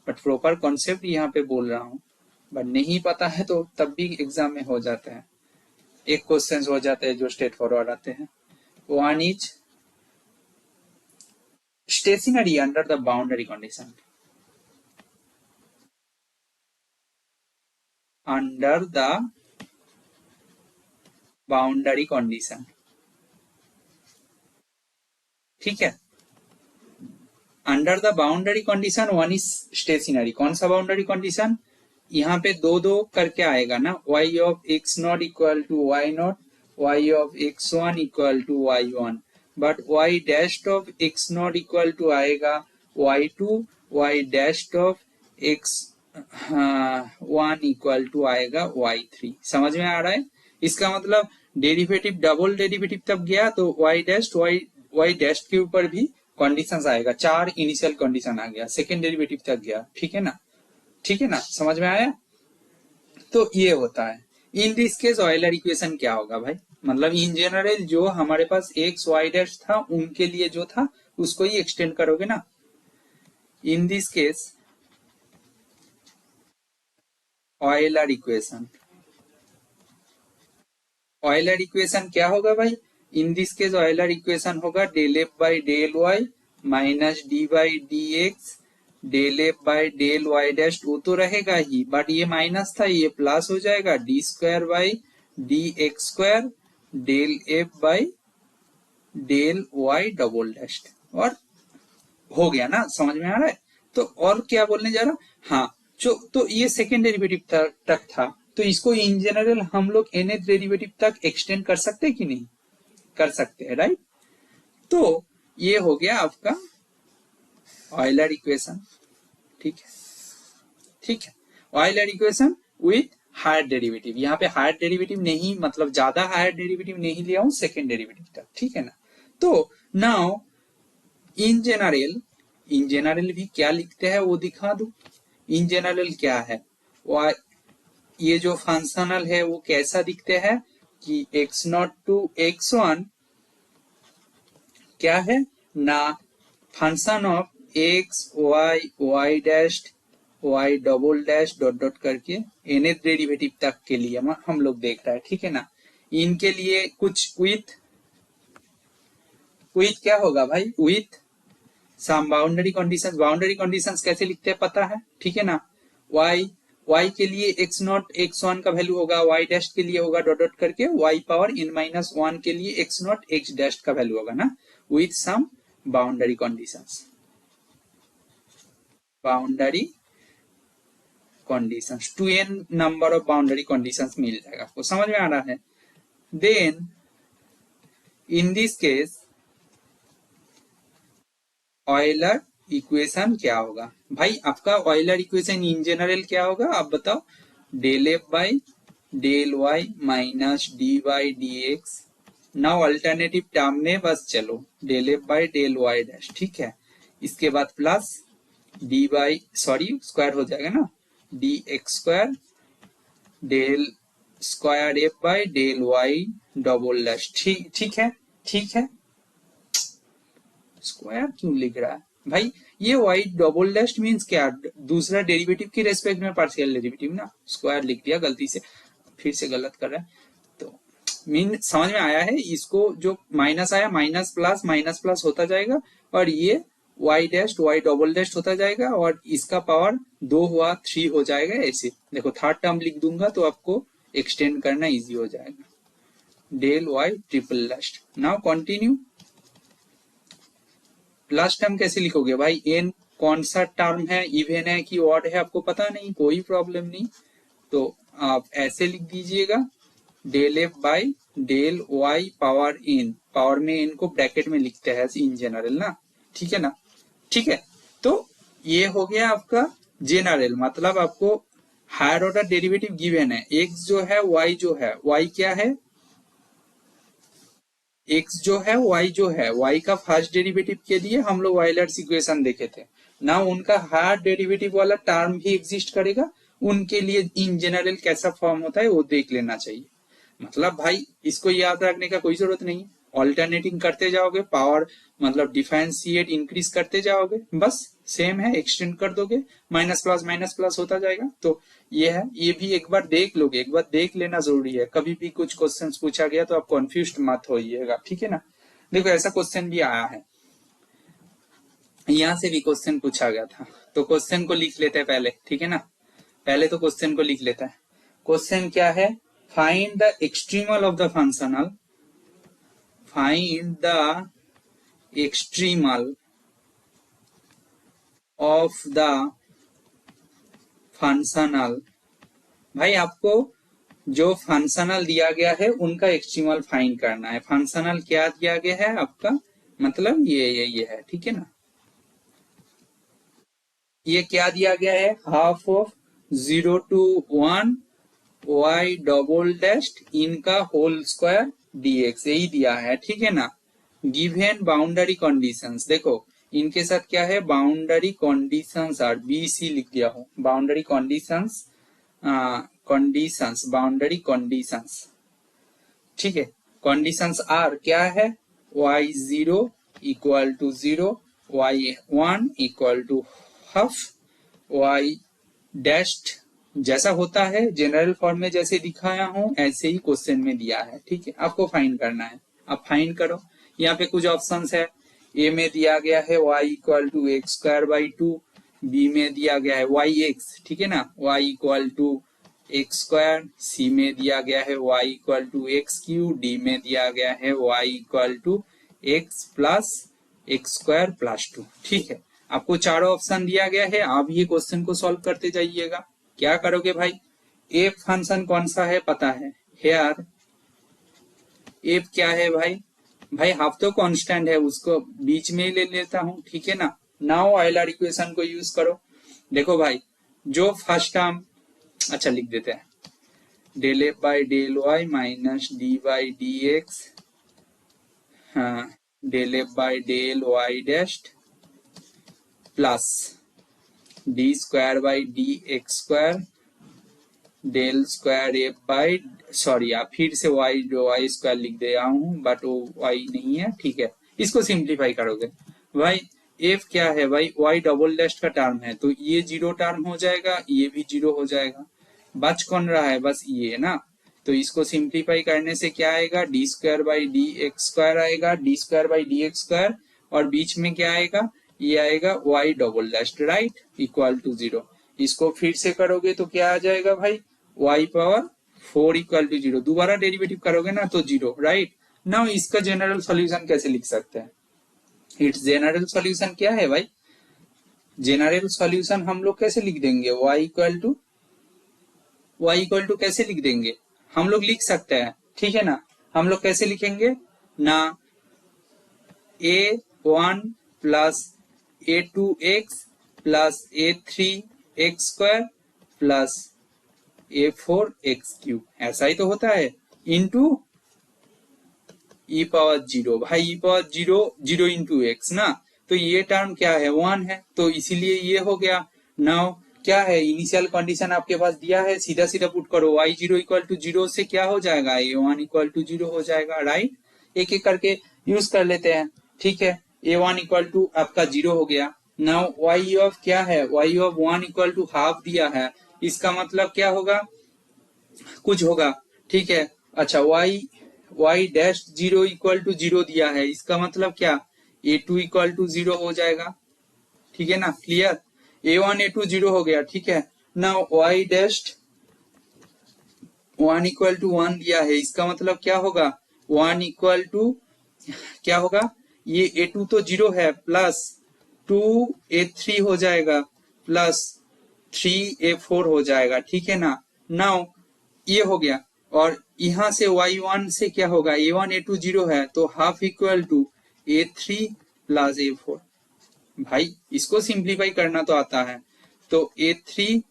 बट प्रॉपर कॉन्सेप्ट यहाँ पे बोल रहा हूँ। बट नहीं पता है तो तब भी एग्जाम में हो जाता है, एक क्वेश्चन हो जाते हैं जो स्ट्रेट फॉरवर्ड आते हैं। One is stationary under the boundary condition, under the boundary condition, ठीक है। Under the boundary condition one is stationary, कौन सा बाउंड्री कंडीशन, यहाँ पे दो दो करके आएगा ना, y ऑफ x naught equal to y naught, y of x1 equal to y1, but y dash of x naught equal to आएगा y2, y dash of x1 equal to आएगा y3। समझ में आ रहा है, इसका मतलब डेरिवेटिव डबल डेरिवेटिव तब गया तो y डैश y डैश के ऊपर भी कंडीशंस आएगा, चार इनिशियल कंडीशन आ गया, सेकेंड डेरिवेटिव तक गया, ठीक है ना, ठीक है ना, समझ में आया। तो ये होता है, इन दिस केस ऑयलर इक्वेशन क्या होगा भाई, मतलब इन जनरल जो हमारे पास एक्स वाई डैश था उनके लिए जो था उसको ही एक्सटेंड करोगे ना। In this case Euler equation, Euler equation क्या होगा भाई, in this case Euler equation होगा del F by del Y minus D by D x del F by del Y dash, वो तो रहेगा ही बट ये माइनस था ये प्लस हो जाएगा, d square by D x square del F by del y double dash, और हो गया ना, समझ में आ रहा है। तो और क्या बोलने जा रहा, हाँ जो तो ये सेकेंड डेरिवेटिव तक था, तो इसको इन जनरल हम लोग nth डेरिवेटिव तक एक्सटेंड कर सकते हैं कि नहीं, कर सकते हैं, राइट। तो ये हो गया आपका ऑयलर इक्वेशन, ठीक है, ठीक है, Euler equation with higher derivative, यहाँ पे हायर डेरिवेटिव नहीं, मतलब ज्यादा हायर डेरिवेटिव नहीं लिया हूं, सेकेंड डेरिवेटिव तक, ठीक है ना। तो नाउ इन जनरल भी क्या लिखते हैं वो दिखा दू। इन जनरल क्या है, ये जो फंक्शनल है वो कैसा दिखते हैं कि x नॉट टू x1 क्या है ना, function of x y y dash y double dash dot dot करके nth डेरिवेटिव तक के लिए हम लोग देख रहे हैं, ठीक है ना। इनके लिए कुछ विथ क्या होगा भाई, with some boundary conditions, boundary conditions कैसे लिखते हैं पता है, ठीक है ना। y के लिए x नॉट x1 का वैल्यू होगा, y डैश के लिए होगा डॉट डॉट करके y power n minus one के लिए x नॉट x डैश का वैल्यू होगा ना, with some boundary conditions, boundary conditions 2n number of boundary conditions मिल जाएगा आपको, समझ में आ रहा है। Then in this case Euler equation क्या होगा भाई? आपका ऑयलर इक्वेशन इन जनरल क्या होगा आप बताओ? Del F by del Y minus d Y D x. Now alternative term में बस चलो, del F by del Y dash, ठीक है। इसके बाद plus d y, sorry square हो जाएगा ना, d x square del square f by del y double dash. ठीक ठीक है, ठीक है। स्क्वायर क्यों लिख रहा है भाई? ये वाई डबल डैश मीन्स क्या? दूसरा डेरिवेटिव की रेस्पेक्ट में पार्शियल डेरिवेटिव ना, स्क्वायर लिख दिया गलती से, फिर से गलत कर रहा है। तो मीन समझ में आया है? इसको जो माइनस आया माइनस प्लस होता जाएगा, और ये y dash Y double dash होता जाएगा, और इसका पावर 2 हुआ 3 हो जाएगा। ऐसे देखो थर्ड टर्म लिख दूंगा तो आपको एक्सटेंड करना इजी हो जाएगा। Del y triple dash. Now continue. Plus term कैसे लिखोगे भाई? एन कौन सा टर्म है, इवन है कि ऑड है आपको पता नहीं, कोई प्रॉब्लम नहीं, तो आप ऐसे लिख दीजिएगा del F by del y power n. Power में एन को ब्रैकेट में लिखते हैं इन जनरल ना, ठीक है ना? ठीक है, तो ये हो गया आपका जनरल, मतलब आपको हायर ऑर्डर डेरिवेटिव गिवन है। एक्स जो है, वाई जो है, वाई क्या है? एक्स जो है, वाई जो है, वाई का फर्स्ट डेरिवेटिव के लिए हम लोग ऑयलर्स इक्वेशन देखे थे ना, उनका हायर डेरिवेटिव वाला टर्म भी एग्जिस्ट करेगा, उनके लिए इन जनरल कैसा फॉर्म होता है वो देख लेना चाहिए। मतलब भाई इसको याद रखने का कोई जरूरत नहीं है, ऑल्टरनेटिंग करते जाओगे, पावर मतलब डिफरेंशिएट इंक्रीज करते जाओगे, बस सेम है, एक्सटेंड कर दोगे, माइनस प्लस होता जाएगा। तो ये है, ये भी एक बार देख लोगे, एक बार देख लेना जरूरी है। कभी भी कुछ क्वेश्चन पूछा गया तो आप कंफ्यूज मत होइएगा, ठीक है ना? देखो ऐसा क्वेश्चन भी आया है, यहाँ से भी क्वेश्चन पूछा गया था, तो क्वेश्चन को लिख लेते हैं पहले, ठीक है ना? पहले तो क्वेश्चन को लिख लेता है। क्वेश्चन क्या है? Find the extremal of the functional, find the extremal of the functional. भाई आपको जो फंक्शनल दिया गया है उनका एक्सट्रीमल फाइंड करना है। फंक्शनल क्या दिया गया है आपका? मतलब ये है, ठीक है ना? ये क्या दिया गया है? Half of 0 to 1 y double dash इनका होल स्क्वायर dx, यही दिया है, ठीक है ना? गिवन बाउंड्री कंडीशंस, देखो इनके साथ क्या है? Boundary conditions are, B C लिख दिया हो, बाउंड्री कंडीशंस, बाउंड्री कंडीशंस, ठीक है। कंडीशंस आर क्या है? y0 equal to 0, y1 equal to half, y dashed जैसा होता है जनरल फॉर्म में जैसे दिखाया हूं ऐसे ही क्वेश्चन में दिया है, ठीक है? आपको फाइंड करना है, आप फाइंड करो। यहाँ पे कुछ ऑप्शंस है, ए में दिया गया है y equal to x square by 2, B में दिया गया है वाई एक्स, ठीक है ना, y equal to x square, C में दिया गया है y equal to x cube, D में दिया गया है y equal to x plus x square plus 2, ठीक है? आपको चारों ऑप्शन दिया गया है, आप ये क्वेश्चन को सॉल्व करते जाइएगा। क्या करोगे भाई? एफ फंक्शन कौन सा है पता है? हेयर एफ क्या है भाई? भाई हाफ तो कांस्टेंट है, उसको बीच में ही ले लेता हूं, ठीक है ना? नाउ ऑयलर इक्वेशन को यूज करो। देखो भाई जो फर्स्ट टर्म, अच्छा लिख देते हैं, del F by del Y minus d Y D x, हाँ del F by del Y dash plus d square by D x square del square f by, sorry आप फिर से वाई स्क्वायर लिख दे रहा हूं, बट वो Y नहीं है, ठीक है? इसको सिंप्लीफाई करोगे भाई, एफ क्या है भाई? वाई डबल डैश का टर्म है, तो ये जीरो टर्म हो जाएगा, ये भी जीरो हो जाएगा, बच कौन रहा है? बस ये ना। तो इसको सिंप्लीफाई करने से क्या आएगा? D square by D x square आएगा, d square by D x square, और बीच में क्या आएगा? ये आएगा y double dash, right, equal to 0। इसको फिर से करोगे तो क्या आ जाएगा भाई? y पावर 4 इक्वल टू 0, दोबारा डेरिवेटिव करोगे ना तो 0, राइट? नाउ इसका जनरल सॉल्यूशन कैसे लिख सकते हैं? इट्स जनरल सॉल्यूशन क्या है भाई? जनरल सॉल्यूशन हम लोग कैसे लिख देंगे? y इक्वल टू कैसे लिख देंगे? हम लोग लिख सकते हैं, ठीक है ना? हम लोग कैसे लिखेंगे ना? a1 plus a2x plus a3x² plus a4x³ ऐसा ही तो होता है, इंटू e पावर 0। भाई e पावर 0 0 इंटू एक्स ना, तो ये टर्म क्या है 1 है, तो इसीलिए ये हो गया। नाउ क्या है, इनिशियल कंडीशन आपके पास दिया है, सीधा सीधा पुट करो, y0 इक्वल टू 0 से क्या हो जाएगा, a1 इक्वल टू 0 हो जाएगा, राइट। एक एक करके यूज कर लेते हैं, ठीक है। a1 इक्वल टू आपका 0 हो गया। नाउ y ऑफ क्या है, y of 1 equal to half दिया है, इसका मतलब क्या होगा, कुछ होगा, ठीक है। अच्छा y डैश 0 इक्वल टू 0 दिया है, इसका मतलब क्या, a2 इक्वल टू 0 हो जाएगा, ठीक है ना, क्लियर। a1 a2 0 हो गया, ठीक है। Now y dash 1 equal to 1 दिया है, इसका मतलब क्या होगा, 1 इक्वल टू क्या होगा, ये a2 तो 0 है, प्लस 2 a3 हो जाएगा, प्लस 3 a4 हो जाएगा, ठीक है ना। नाउ ये हो गया, और यहां से y1 से क्या होगा, a1 a2 0 है, तो half equal to a3 plus a4। भाई इसको सिंप्लीफाई करना तो आता है, तो a3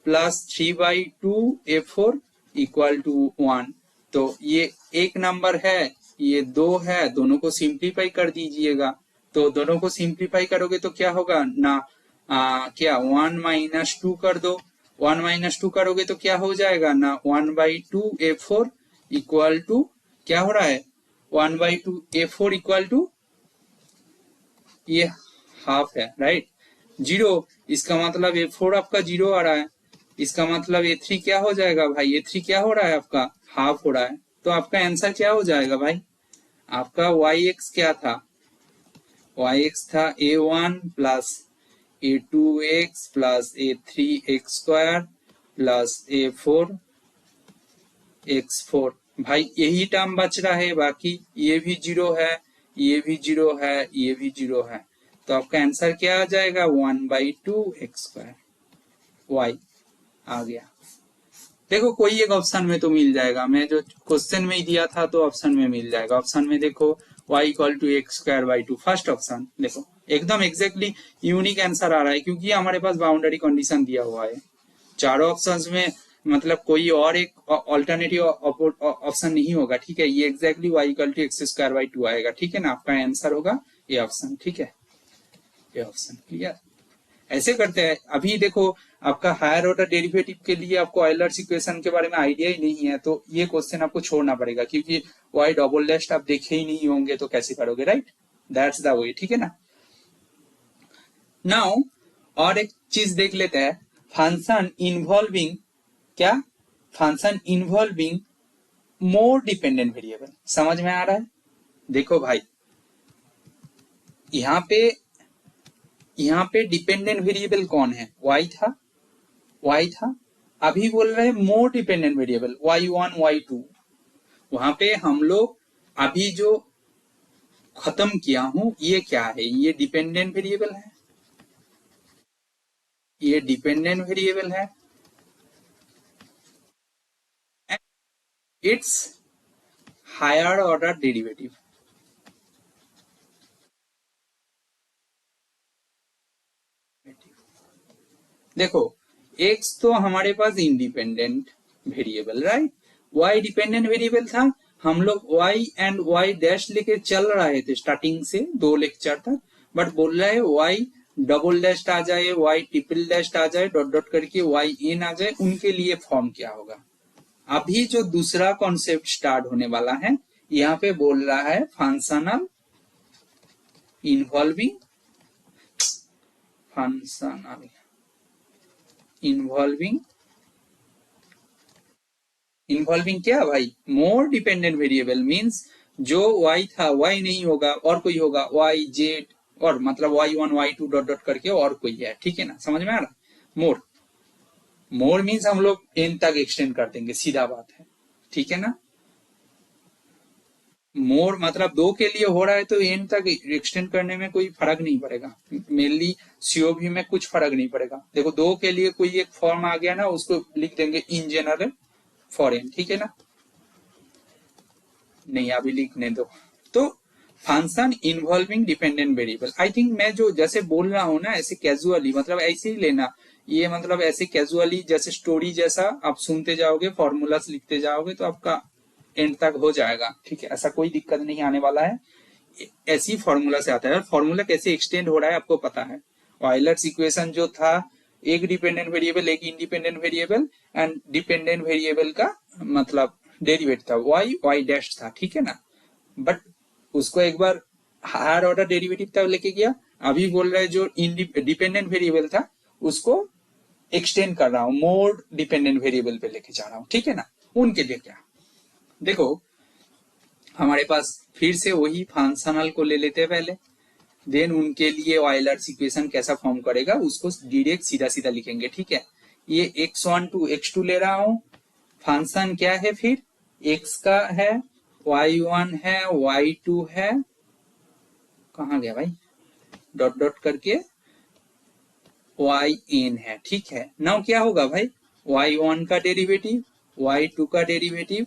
plus 3/2 a4 equal to 1। तो ये एक नंबर है, ये 2 है, दोनों को सिंप्लीफाई कर दीजिएगा। तो दोनों को सिंप्लीफाई करोगे तो क्या होगा ना, क्या 1 माइनस 2 कर दो, 1 माइनस 2 करोगे तो क्या हो जाएगा ना, 1/2 a4 इक्वल टू क्या हो रहा है, 1/2 a4 इक्वल टू ये हाफ है, राइट। 0, इसका मतलब a4 आपका 0 आ रहा है, इसका मतलब a3 क्या हो जाएगा भाई, a3 क्या हो रहा है आपका, हाफ हो रहा है। तो आपका आंसर क्या हो जाएगा भाई, आपका yx क्या था, yx था a1 plus a2x plus a3x² plus a4x4। भाई यही टर्म बच रहा है, बाकी ये भी 0 है, ये भी 0 है, ये भी 0 है, तो आपका आंसर क्या आ जाएगा, 1/2x²। y आ गया। देखो कोई एक ऑप्शन में तो मिल जाएगा, मैं जो क्वेश्चन में ही दिया था तो ऑप्शन में मिल जाएगा। ऑप्शन में देखो y equal to x²/2, first option देखो एकदम एग्जैक्टली यूनिक आंसर आ रहा है, क्योंकि हमारे पास बाउंड्री कंडीशन दिया हुआ है। चारों ऑप्शंस में मतलब कोई और एक ऑल्टरनेटिव ऑप्शन नहीं होगा, ठीक है। ये exactly y equal to x²/2 आएगा, ठीक है ना, आपका आंसर होगा ये ऑप्शन, ठीक है, ये ऑप्शन, क्लियर। ऐसे करते हैं। अभी देखो आपका हायर ऑर्डर डेरिवेटिव के लिए आपको ऑयलर्स इक्वेशन के बारे में आइडिया ही नहीं है, तो ये क्वेश्चन आपको छोड़ना पड़ेगा, क्योंकि y डबल डैश आप देखे ही नहीं होंगे, तो कैसे करोगे, राइट, दैट्स द वे, ठीक है ना। नाउ और एक चीज देख लेते हैं, फंक्शन इन्वॉल्विंग क्या, फंक्शन इन्वॉल्विंग मोर डिपेंडेंट वेरिएबल, समझ में आ रहा है। देखो भाई यहाँ पे डिपेंडेंट वेरिएबल कौन है, y था, अभी बोल रहे हैं मोर डिपेंडेंट वेरिएबल y1 y2। वहां पे हम लोग अभी जो खत्म किया हूं ये क्या है, ये डिपेंडेंट वेरिएबल है, ये डिपेंडेंट वेरिएबल है, इट्स हायर ऑर्डर डेरिवेटिव। देखो x तो हमारे पास independent variable, right, y dependent variable था। हम लोग y एंड y डैश लेके चल रहे थे स्टार्टिंग से 2 लेक्चर तक, बट बोल रहा है y डबल डैश आ जाए, y ट्रिपल डैश आ जाए, डॉट डॉट करके y n आ जाए, उनके लिए फॉर्म क्या होगा। अभी जो दूसरा कॉन्सेप्ट स्टार्ट होने वाला है, यहाँ पे बोल रहा है फंक्शनल इन्वॉल्विंग इन्वॉल्विंग क्या भाई, मोर डिपेंडेंट वेरिएबल मींस जो y था y नहीं होगा और कोई होगा, y z, और मतलब y1 y2 डॉट डॉट करके और कोई है, ठीक है ना, समझ में आ रहा। मोर मीन्स हम लोग n तक एक्सटेंड कर देंगे, सीधा बात है, ठीक है ना। मोर मतलब 2 के लिए हो रहा है तो n तक एक्सटेंड करने में कोई फर्क नहीं पड़ेगा, मेनली सीओवी में कुछ फर्क नहीं पड़ेगा। देखो 2 के लिए कोई एक फॉर्म आ गया ना, उसको लिख देंगे इन जनरल फॉर n, ठीक है ना, नहीं अभी लिखने दो। तो function involving dependent variable. I think मैं जो जैसे बोल रहा हूँ ना ऐसे कैजुअली, मतलब ऐसे ही लेना, ये मतलब ऐसे कैजुअली जैसे स्टोरी जैसा आप सुनते जाओगे, फॉर्मूलास लिखते जाओगे तो आपका एंड तक हो जाएगा। ठीक है, ऐसा कोई दिक्कत नहीं आने वाला है, ऐसी फॉर्मूला से आता है। और फॉर्मूला कैसे एक्सटेंड हो रहा है आपको पता है। ऑयलर्स इक्वेशन जो था, एक डिपेंडेंट वेरिएबल एक independent variable, and dependent variable का मतलब डेरिवेटिव था वाई डैश था, ठीक है ना। बट उसको एक बार हायर ऑर्डर डेरिवेटिव तक लेके गया, अभी बोल रहे जो डिपेंडेंट वेरिएबल था उसको एक्सटेंड कर रहा हूं, मोर डिपेंडेंट वेरिएबल पे लेके जा रहा हूं, ठीक है ना। उनके लिए क्या, देखो हमारे पास फिर से वही फंक्शनल को ले लेते हैं पहले, देन उनके लिए ऑयलर्स इक्वेशन कैसा फॉर्म करेगा उसको डायरेक्ट सीधा सीधा लिखेंगे। ठीक है, ये x1 टू x2 ले रहा हूं, फंक्शन क्या है फिर, x का है, y1 है, y2 है, कहाँ गया भाई, डॉट डॉट करके yn है। ठीक है, नाउ क्या होगा भाई, y1 का डेरिवेटिव, y2 का डेरिवेटिव,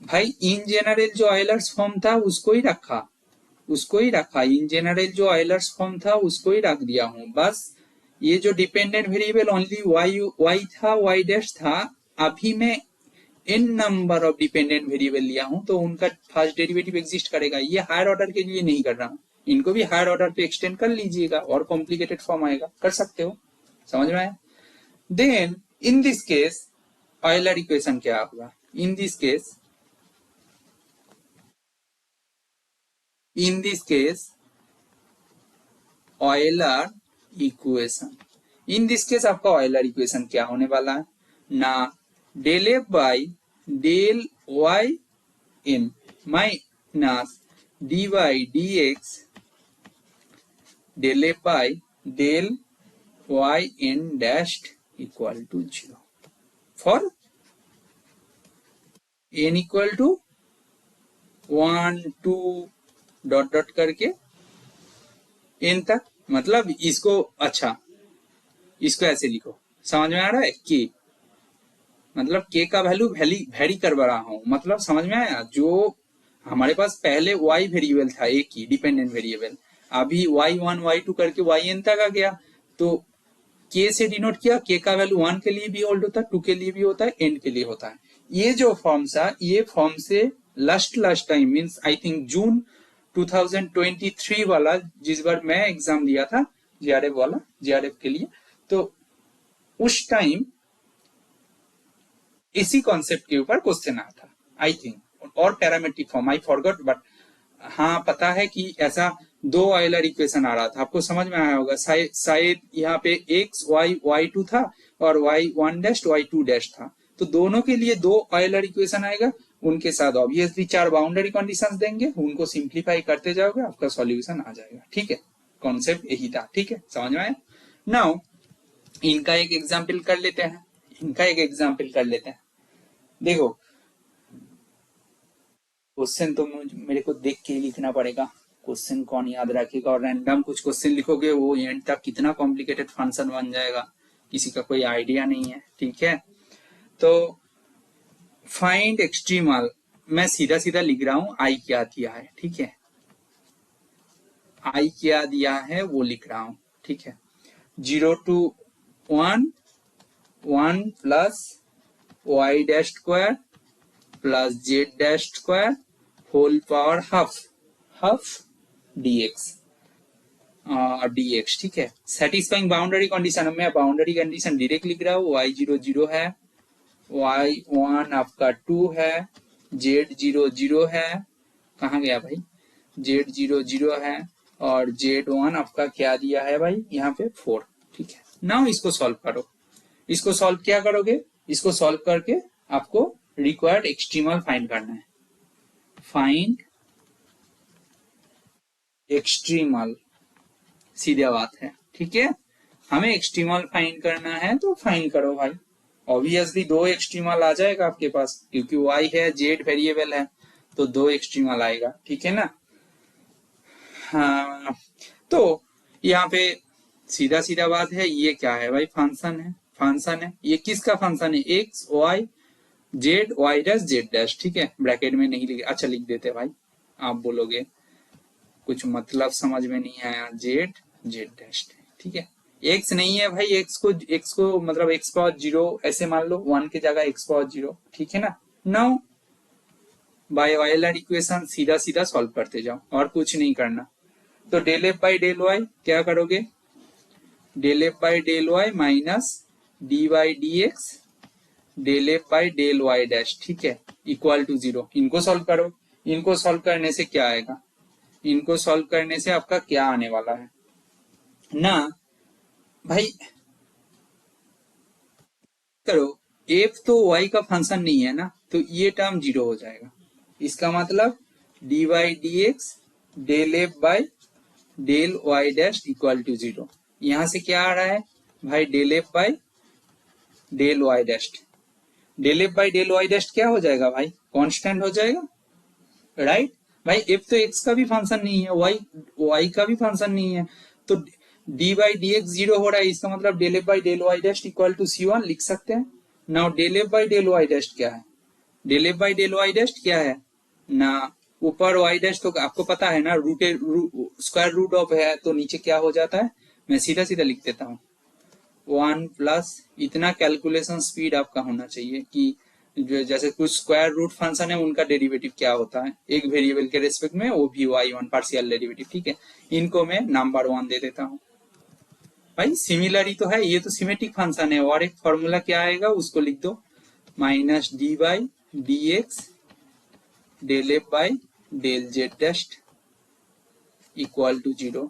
भाई इन जनरल जो ऑयलर्स फॉर्म था उसको ही रखा, इन जनरल जो ऑयलर्स फॉर्म था उसको ही रख दिया हूं बस। ये जो डिपेंडेंट वेरिएबल ओनली y था, y डैश था, अभी मैं n number of dependent variable लिया हूं तो उनका फर्स्ट डेरिवेटिव एग्जिस्ट करेगा। ये हायर ऑर्डर के लिए नहीं कर रहा हूं, इनको भी हायर ऑर्डर पे एक्सटेंड कर लीजिएगा और कॉम्प्लिकेटेड फॉर्म आएगा, कर सकते हो, समझ में आया। Then in this case Euler equation क्या होगा, in this case Euler equation, in this case आपका ऑयलर इक्वेशन क्या होने वाला है ना, del F by del y n minus d Y D x del F by del y n dashed equal to 0 for n equal to 1 2 dot dot करके n तक। मतलब इसको, अच्छा इसको ऐसे लिखो, समझ में आ रहा है कि मतलब k का वैल्यू वेरी कर रहा हूं, मतलब समझ में आया। जो हमारे पास पहले y वेरिएबल था एक ही डिपेंडेंट वेरिएबल, अभी y1 y2 करके yn तक आ गया, तो k से डिनोट किया, k का वैल्यू 1 के लिए भी होल्ड होता है, 2 के लिए भी होता है, n के लिए होता है। ये जो फॉर्म था, ये फॉर्म से last time means I think June 2023 वाला, जिस बार मैं एग्जाम दिया था जीआरएफ वाला, जीआरएफ के लिए, तो उस टाइम इसी कॉन्सेप्ट के ऊपर क्वेश्चन आया था आई थिंक, और parametric form I forgot, but हाँ पता है कि ऐसा दो ऑयलर इक्वेशन आ रहा था, आपको समझ में आया होगा शायद यहाँ पे x y y2 था और y1 डैश y2 डैश था, तो दोनों के लिए दो ऑयलर इक्वेशन आएगा, उनके साथ ऑब्वियसली 4 बाउंड्री कंडीशंस देंगे, उनको सिंप्लीफाई करते जाओगे आपका सॉल्यूशन आ जाएगा। ठीक है, कॉन्सेप्ट यही था। ठीक है, समझ में आया। नाउ इनका एक एग्जाम्पल कर लेते हैं, देखो क्वेश्चन तो मेरे को देख के ही लिखना पड़ेगा, क्वेश्चन कौन याद रखेगा, और रैंडम कुछ क्वेश्चन लिखोगे वो एंड तक कितना कॉम्प्लिकेटेड फंक्शन बन जाएगा, किसी का कोई आइडिया नहीं है। ठीक है, तो फाइंड एक्सट्रीमल, मैं सीधा सीधा लिख रहा हूं, आई क्या दिया है, ठीक है, आई क्या दिया है वो लिख रहा हूं। ठीक है, 0 to 1 1 plus y dash square plus z dash square whole power half dx। ठीक है, सेटिस्फाइंग बाउंड्री कंडीशन, मैं बाउंड्री कंडीशन डायरेक्ट लिख रहा हूँ, y0 0 है, y1 आपका 2 है, z0 0 है, कहाँ गया भाई, z0 0 है, और z1 आपका क्या दिया है भाई यहाँ पे 4। ठीक है, नाउ इसको सॉल्व करो, इसको सॉल्व क्या करोगे, इसको सॉल्व करके आपको रिक्वायर्ड एक्सट्रीमल फाइंड करना है, फाइंड एक्सट्रीमल, सीधा बात है। ठीक है, हमें एक्सट्रीमल फाइंड करना है तो फाइंड करो भाई, ऑब्वियसली दो एक्सट्रीमल आ जाएगा आपके पास, क्योंकि y है, z वेरिएबल है, तो दो एक्सट्रीमल आएगा। ठीक है ना, हाँ, तो यहाँ पे सीधा सीधा बात है, ये क्या है भाई, फंक्शन है, ये किसका फंक्शन है, x y z y dash z dash. ठीक है, ब्रैकेट में नहीं लिखे, अच्छा लिख देते भाई, आप बोलोगे कुछ मतलब समझ में नहीं आया, जेड जेड डैश, ठीक है। एक्स नहीं है भाई, एक्स को मतलब एक्स पावर 0 ऐसे मान लो, 1 की जगह एक्स पावर 0, ठीक है ना। नाउ बाय ऑयलर इक्वेशन सीधा सीधा सॉल्व करते जाओ और कुछ नहीं करना। तो del F by del Y क्या करोगे, del F by del Y minus d Y D x del F by del Y dash, ठीक है, इक्वल टू 0। इनको सॉल्व करो। इनको सॉल्व करने से क्या आएगा, इनको सॉल्व करने से आपका क्या आने वाला है ना भाई, करो, एफ तो वाई का फंक्शन नहीं है ना, तो ये टर्म 0 हो जाएगा। इसका मतलब d Y D x del F by del Y dash equal to 0। यहां से क्या आ रहा है भाई, del F by del Y dash. Del F by del Y dash क्या हो जाएगा भाई, कांस्टेंट हो जाएगा, राइट। भाई एफ तो एक्स का भी फंक्शन नहीं है, वाई वाई का भी फंक्शन नहीं है, तो डी बाई डी एक्स 0 हो रहा है, इसका मतलब del F by del Y dash equal to C1 लिख सकते हैं। Now del F by del Y dash क्या है, del F by del Y dash क्या है ना, ऊपर वाई डैश तो आपको पता है ना, स्क्वायर रूट ऑफ है, तो नीचे क्या हो जाता है, मैं सीधा सीधा लिख देता हूँ 1 प्लस, इतना कैलकुलेशन स्पीड आपका होना चाहिए कि जैसे कुछ स्क्वायर रूट फंक्शन है उनका डेरिवेटिव क्या होता है एक वेरिएबल के रेस्पेक्ट में, वो भी y1 पार्शियल डेरिवेटिव, ठीक है। इनको मैं नंबर 1 दे देता हूँ। भाई सिमिलर ही तो है, ये तो सिमेट्रिक फंक्शन है, और एक फॉर्मूला क्या आएगा उसको लिख दो, minus D by D x del F by del z dash equal to 0।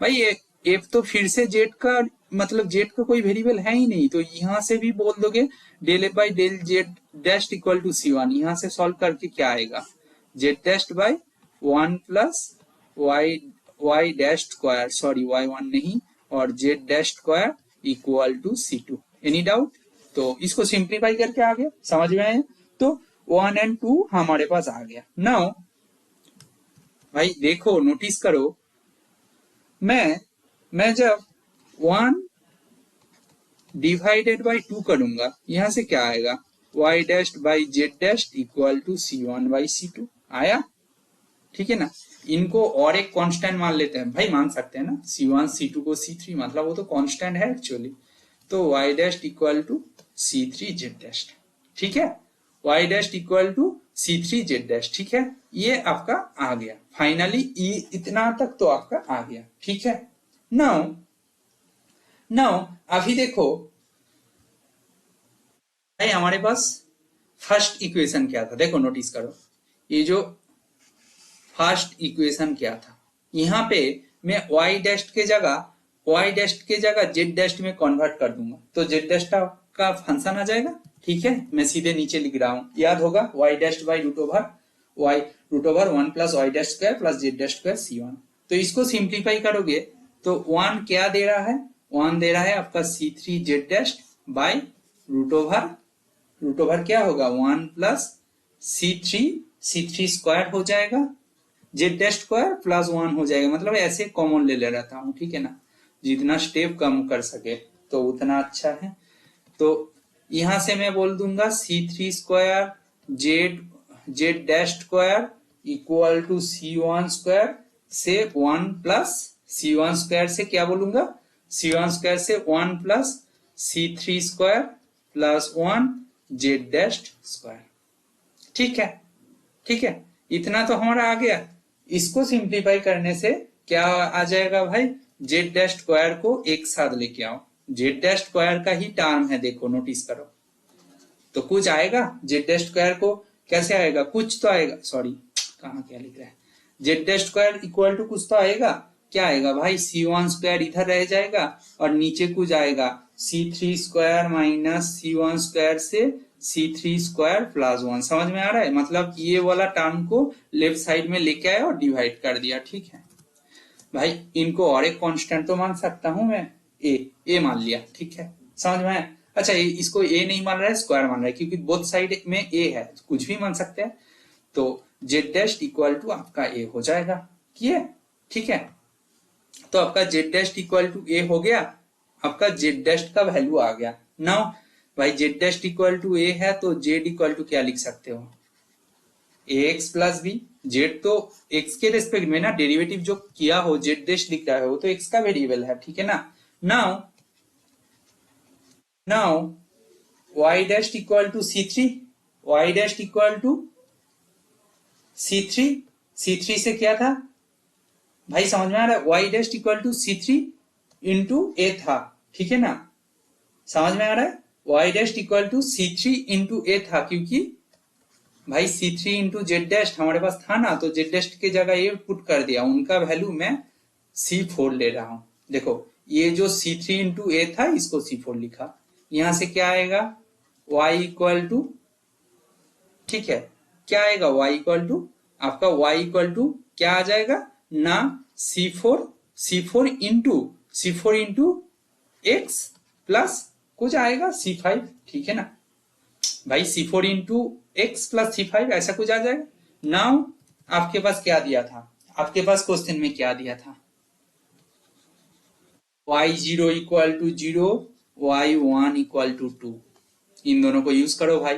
भाई ये एफ तो फिर से जेड का मतलब जेड का कोई वेरिएबल है ही नहीं, तो यहाँ से भी बोल दोगे del F by del z dash equal to C1। यहाँ से सॉल्व करके क्या आएगा, z dash by 1 plus y Y dash square, sorry y1 नहीं, और z dash square equal to C2। Any doubt, तो इसको सिंप्लीफाई करके आ गया, समझ में आया। तो 1 एंड 2 हमारे पास आ गया। नाउ भाई देखो, नोटिस करो, मैं जब 1 डिवाइडेड बाई 2 करूंगा, यहां से क्या आएगा, y dash by z dash equal to C1 by C2 आया, ठीक है ना। इनको और एक कांस्टेंट मान लेते हैं, भाई मान सकते हैं ना, C1 C2 को C3, मतलब वो तो कांस्टेंट है एक्चुअली, तो y dash equal to C3 z dash, ठीक है, y dash equal to C3 z dash, ठीक है। ये आपका आ गया फाइनली, इतना तक तो आपका आ गया, ठीक है। नाउ नाउ अभी देखो भाई, हमारे पास फर्स्ट इक्वेशन क्या था, देखो नोटिस करो, ये जो फर्स्ट इक्वेशन क्या था, यहाँ पे मैं y डैश के जगह z डैश में कन्वर्ट कर दूंगा, तो z डैश का फंक्शन आ जाएगा, ठीक है। मैं सीधे नीचे लिख रहा हूँ, याद होगा y dash by root over 1 plus y dash square plus z dash square C1। तो इसको सिंप्लीफाई करोगे तो 1 क्या दे रहा है, 1 दे रहा है आपका C3 z dash by root over क्या होगा 1 प्लस C3 स्क्वायर हो जाएगा, जेड डैश स्क्वायर प्लस 1 हो जाएगा, मतलब ऐसे कॉमन ले रहता हूँ, ठीक है ना, जितना स्टेप कम कर सके तो उतना अच्छा है। तो यहां से मैं बोल दूंगा C3 square z dash square equal to C1 square से 1 प्लस C1 स्क्वायर से क्या बोलूंगा, C1 स्क्वायर से 1 plus C3 square plus 1 Z dash square, ठीक है, ठीक है। इतना तो हमारा आ गया। इसको सिंप्लीफाई करने से क्या आ जाएगा भाई, जेड डैश स्क्वायर को एक साथ लेके आओ, जेड डैश स्क्वायर का ही टर्म है, देखो नोटिस करो, तो कुछ आएगा, जेड डैश स्क्वायर को कैसे आएगा, कुछ तो आएगा, सॉरी कहाँ क्या लिख रहा है, z dash square equal to कुछ तो आएगा, क्या आएगा भाई, C1 स्क्वायर इधर रह जाएगा और नीचे कुछ आएगा C3 square minus C1 square से C3 स्क्वायर प्लस 1। समझ में आ रहा है, मतलब ये वाला टर्म को लेफ्ट साइड में लेके आया और डिवाइड कर दिया, ठीक है भाई। इनको और एक कांस्टेंट तो मान सकता हूं मैं, ए मान लिया, ठीक है, समझ में आया। अच्छा इसको ए नहीं मान रहा है, स्क्वायर मान रहा है, क्योंकि बोथ साइड में ए है, कुछ भी मान सकते हैं। तो जेड डैश इक्वल टू आपका ए हो जाएगा, किए, ठीक है। तो आपका जेड डैश इक्वल टू ए हो गया, आपका जेड डैश का वैल्यू आ गया। नाउ भाई जेड डैश इक्वल टू ए है, तो जेड इक्वल टू क्या लिख सकते हो, ax प्लस बी, जेड तो x के रेस्पेक्ट में ना डेरिवेटिव जो किया हो जेड डैश लिख रहा है वो तो x का वेरिएबल है, ठीक है ना। Now y dash equal to c3, y dash equal to c3, c3 से क्या था भाई समझ में आ रहा है, y dash equal to c3 into a था, ठीक है ना, समझ में आ रहा है, y dash equal to c3 into a था, क्योंकि भाई c3 इंटू जेड डैश हमारे पास था ना, तो जेड डैश के जगह ये पुट कर दिया, उनका वैल्यू मैं c4 ले रहा हूं। देखो ये जो c3 इंटू ए था इसको c4 लिखा, यहां से क्या आएगा y इक्वल टू, ठीक है, क्या आएगा y इक्वल टू, आपका y इक्वल टू क्या आ जाएगा ना c4 इंटू x प्लस कुछ आएगा c5, ठीक है ना भाई, c4 into x plus c5 ऐसा कुछ आ जाएगा। नाउ आपके पास क्या दिया था, आपके पास क्वेश्चन में क्या दिया था, y0 equal to 0, y1 equal to 2, इन दोनों को यूज करो भाई,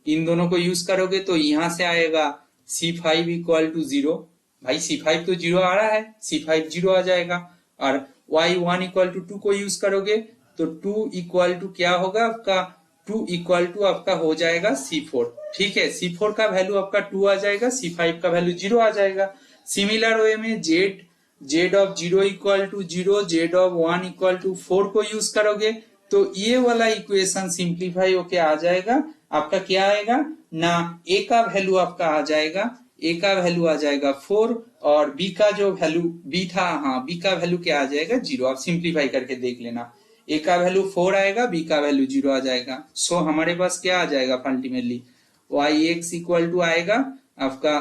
इन दोनों को यूज करोगे तो यहां से आएगा c5 इक्वल टू 0, भाई c5 तो 0 आ रहा है, c5 0 आ जाएगा, और y1 इक्वल टू 2 को यूज करोगे तो 2 इक्वल टू क्या होगा आपका, 2 इक्वल टू आपका हो जाएगा c4, ठीक है, c4 का वैल्यू आपका 2 आ जाएगा, c5 का वैल्यू 0 आ जाएगा। सिमिलर वे में z of 0 equal to 0, z of 1 equal to 4 को यूज करोगे तो ये वाला इक्वेशन सिंप्लीफाई होके आ जाएगा, आपका क्या आएगा ना, a का वैल्यू आपका आ जाएगा, a का वैल्यू आ जाएगा 4 और b का जो वैल्यू b था, हाँ b का वैल्यू क्या आ जाएगा 0, आप सिंप्लीफाई करके देख लेना, a का वैल्यू 4 आएगा, b का वैल्यू 0 आ जाएगा, सो हमारे पास क्या आ जाएगा अल्टीमेटली yx इक्वल टू आएगा आपका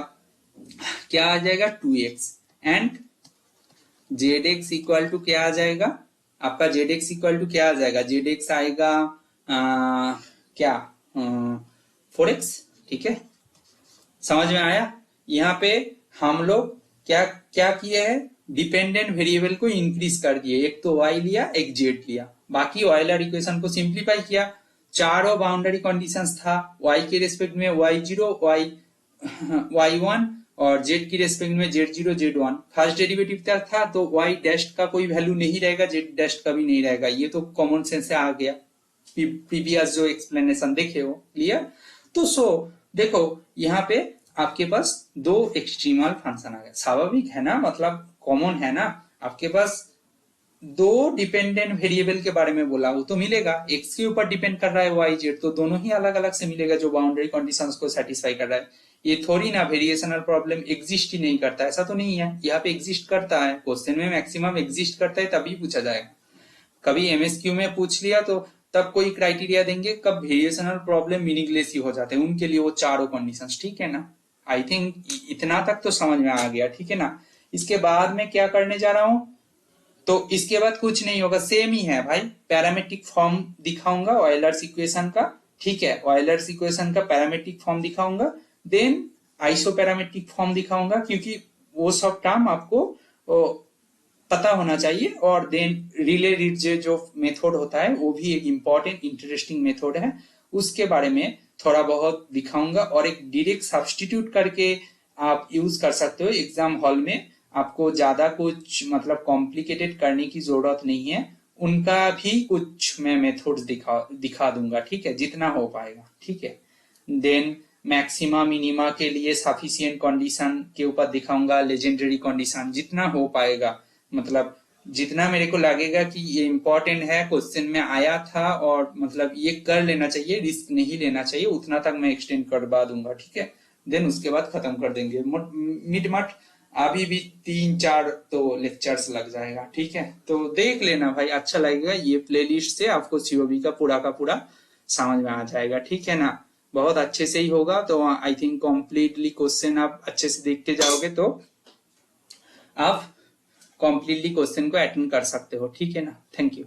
क्या आ जाएगा 2x and zx equal to क्या आ जाएगा आपका, zx इक्वल टू क्या आ जाएगा, zx आएगा क्या 4x, ठीक है, समझ में आया। यहाँ पे हम लोग क्या क्या किए हैं, डिपेंडेंट वेरिएबल को इंक्रीज कर दिए, एक तो y लिया एक z लिया, बाकी ऑयलर इक्वेशन को सिंप्लीफाई किया, चारों बाउंड्री कंडीशंस था, y के रेस्पेक्ट में y0 y1 और z की रेस्पेक्ट में z0 z1, फर्स्ट डेरिवेटिव था तो y डैश का कोई वैल्यू नहीं रहेगा, z डैश का भी नहीं रहेगा, ये तो कॉमन सेंस से आ गया, प्रीवियस जो एक्सप्लेनेशन देखे हो क्लियर। तो सो देखो यहाँ पे आपके पास दो एक्सट्रीमल फंक्शन आ गया, स्वाभाविक है ना, मतलब कॉमन है ना, आपके पास दो डिपेंडेंट वेरिएबल के बारे में बोला, वो तो मिलेगा, x के ऊपर डिपेंड कर रहा है y z, तो दोनों ही अलग अलग से मिलेगा जो बाउंड्री कंडीशंस को सेटिस्फाई कर रहा है, ये थोड़ी ना वेरिएशनल प्रॉब्लम एग्जिस्ट ही नहीं करता, ऐसा तो नहीं है, यहाँ पे एग्जिस्ट करता है, क्वेश्चन में मैक्सिमम एग्जिस्ट करता है तभी पूछा जाएगा, कभी एमएसक्यू में पूछ लिया तो तब कोई क्राइटेरिया देंगे, कब वेरिएशनल प्रॉब्लम मीनिंगलेस ही हो जाते हैं उनके लिए वो चारों कंडीशंस, ठीक है ना, आई थिंक इतना तक तो समझ में आ गया, ठीक है ना। इसके बाद में क्या करने जा रहा हूं, तो इसके बाद कुछ नहीं होगा, सेम ही है भाई, पैरामेट्रिक फॉर्म दिखाऊंगा ऑयलर्स इक्वेशन का, ठीक है, ऑयलर्स इक्वेशन का पैरामेट्रिक फॉर्म दिखाऊंगा, देन आइसोपैरामेट्रिक फॉर्म दिखाऊंगा, क्योंकि वो सब टर्म आपको पता होना चाहिए, और देन रिले रिड्जे जो मेथड होता है वो भी एक इंपॉर्टेंट इंटरेस्टिंग मेथड है, उसके बारे में थोड़ा बहुत दिखाऊंगा, और एक डायरेक्ट सब्स्टिट्यूट करके आप यूज कर सकते हो एग्जाम हॉल में, आपको ज्यादा कुछ मतलब कॉम्प्लिकेटेड करने की जरूरत नहीं है, उनका भी कुछ मैं मेथड्स दिखा दूंगा, ठीक है, जितना हो पाएगा, ठीक है। देन मैक्सिमा मिनिमा के लिए सफिशिएंट कंडीशन के ऊपर दिखाऊंगा, लेजेंडरी कंडीशन, जितना हो पाएगा, मतलब जितना मेरे को लगेगा कि ये इंपॉर्टेंट है, क्वेश्चन में आया था और मतलब ये कर लेना चाहिए, रिस्क नहीं लेना चाहिए, उतना तक मैं एक्सटेंड करवा दूंगा, ठीक है, देन उसके बाद खत्म कर देंगे, मिड मट अभी भी 3-4 तो लेक्चर्स लग जाएगा, ठीक है, तो देख लेना भाई, अच्छा लगेगा, ये प्लेलिस्ट से आपको सीओबी का पूरा समझ में आ जाएगा, ठीक है ना, बहुत अच्छे से ही होगा, तो आई थिंक कॉम्प्लीटली क्वेश्चन आप अच्छे से देखते जाओगे तो आप कॉम्प्लीटली क्वेश्चन को अटेंड कर सकते हो, ठीक है ना, थैंक यू।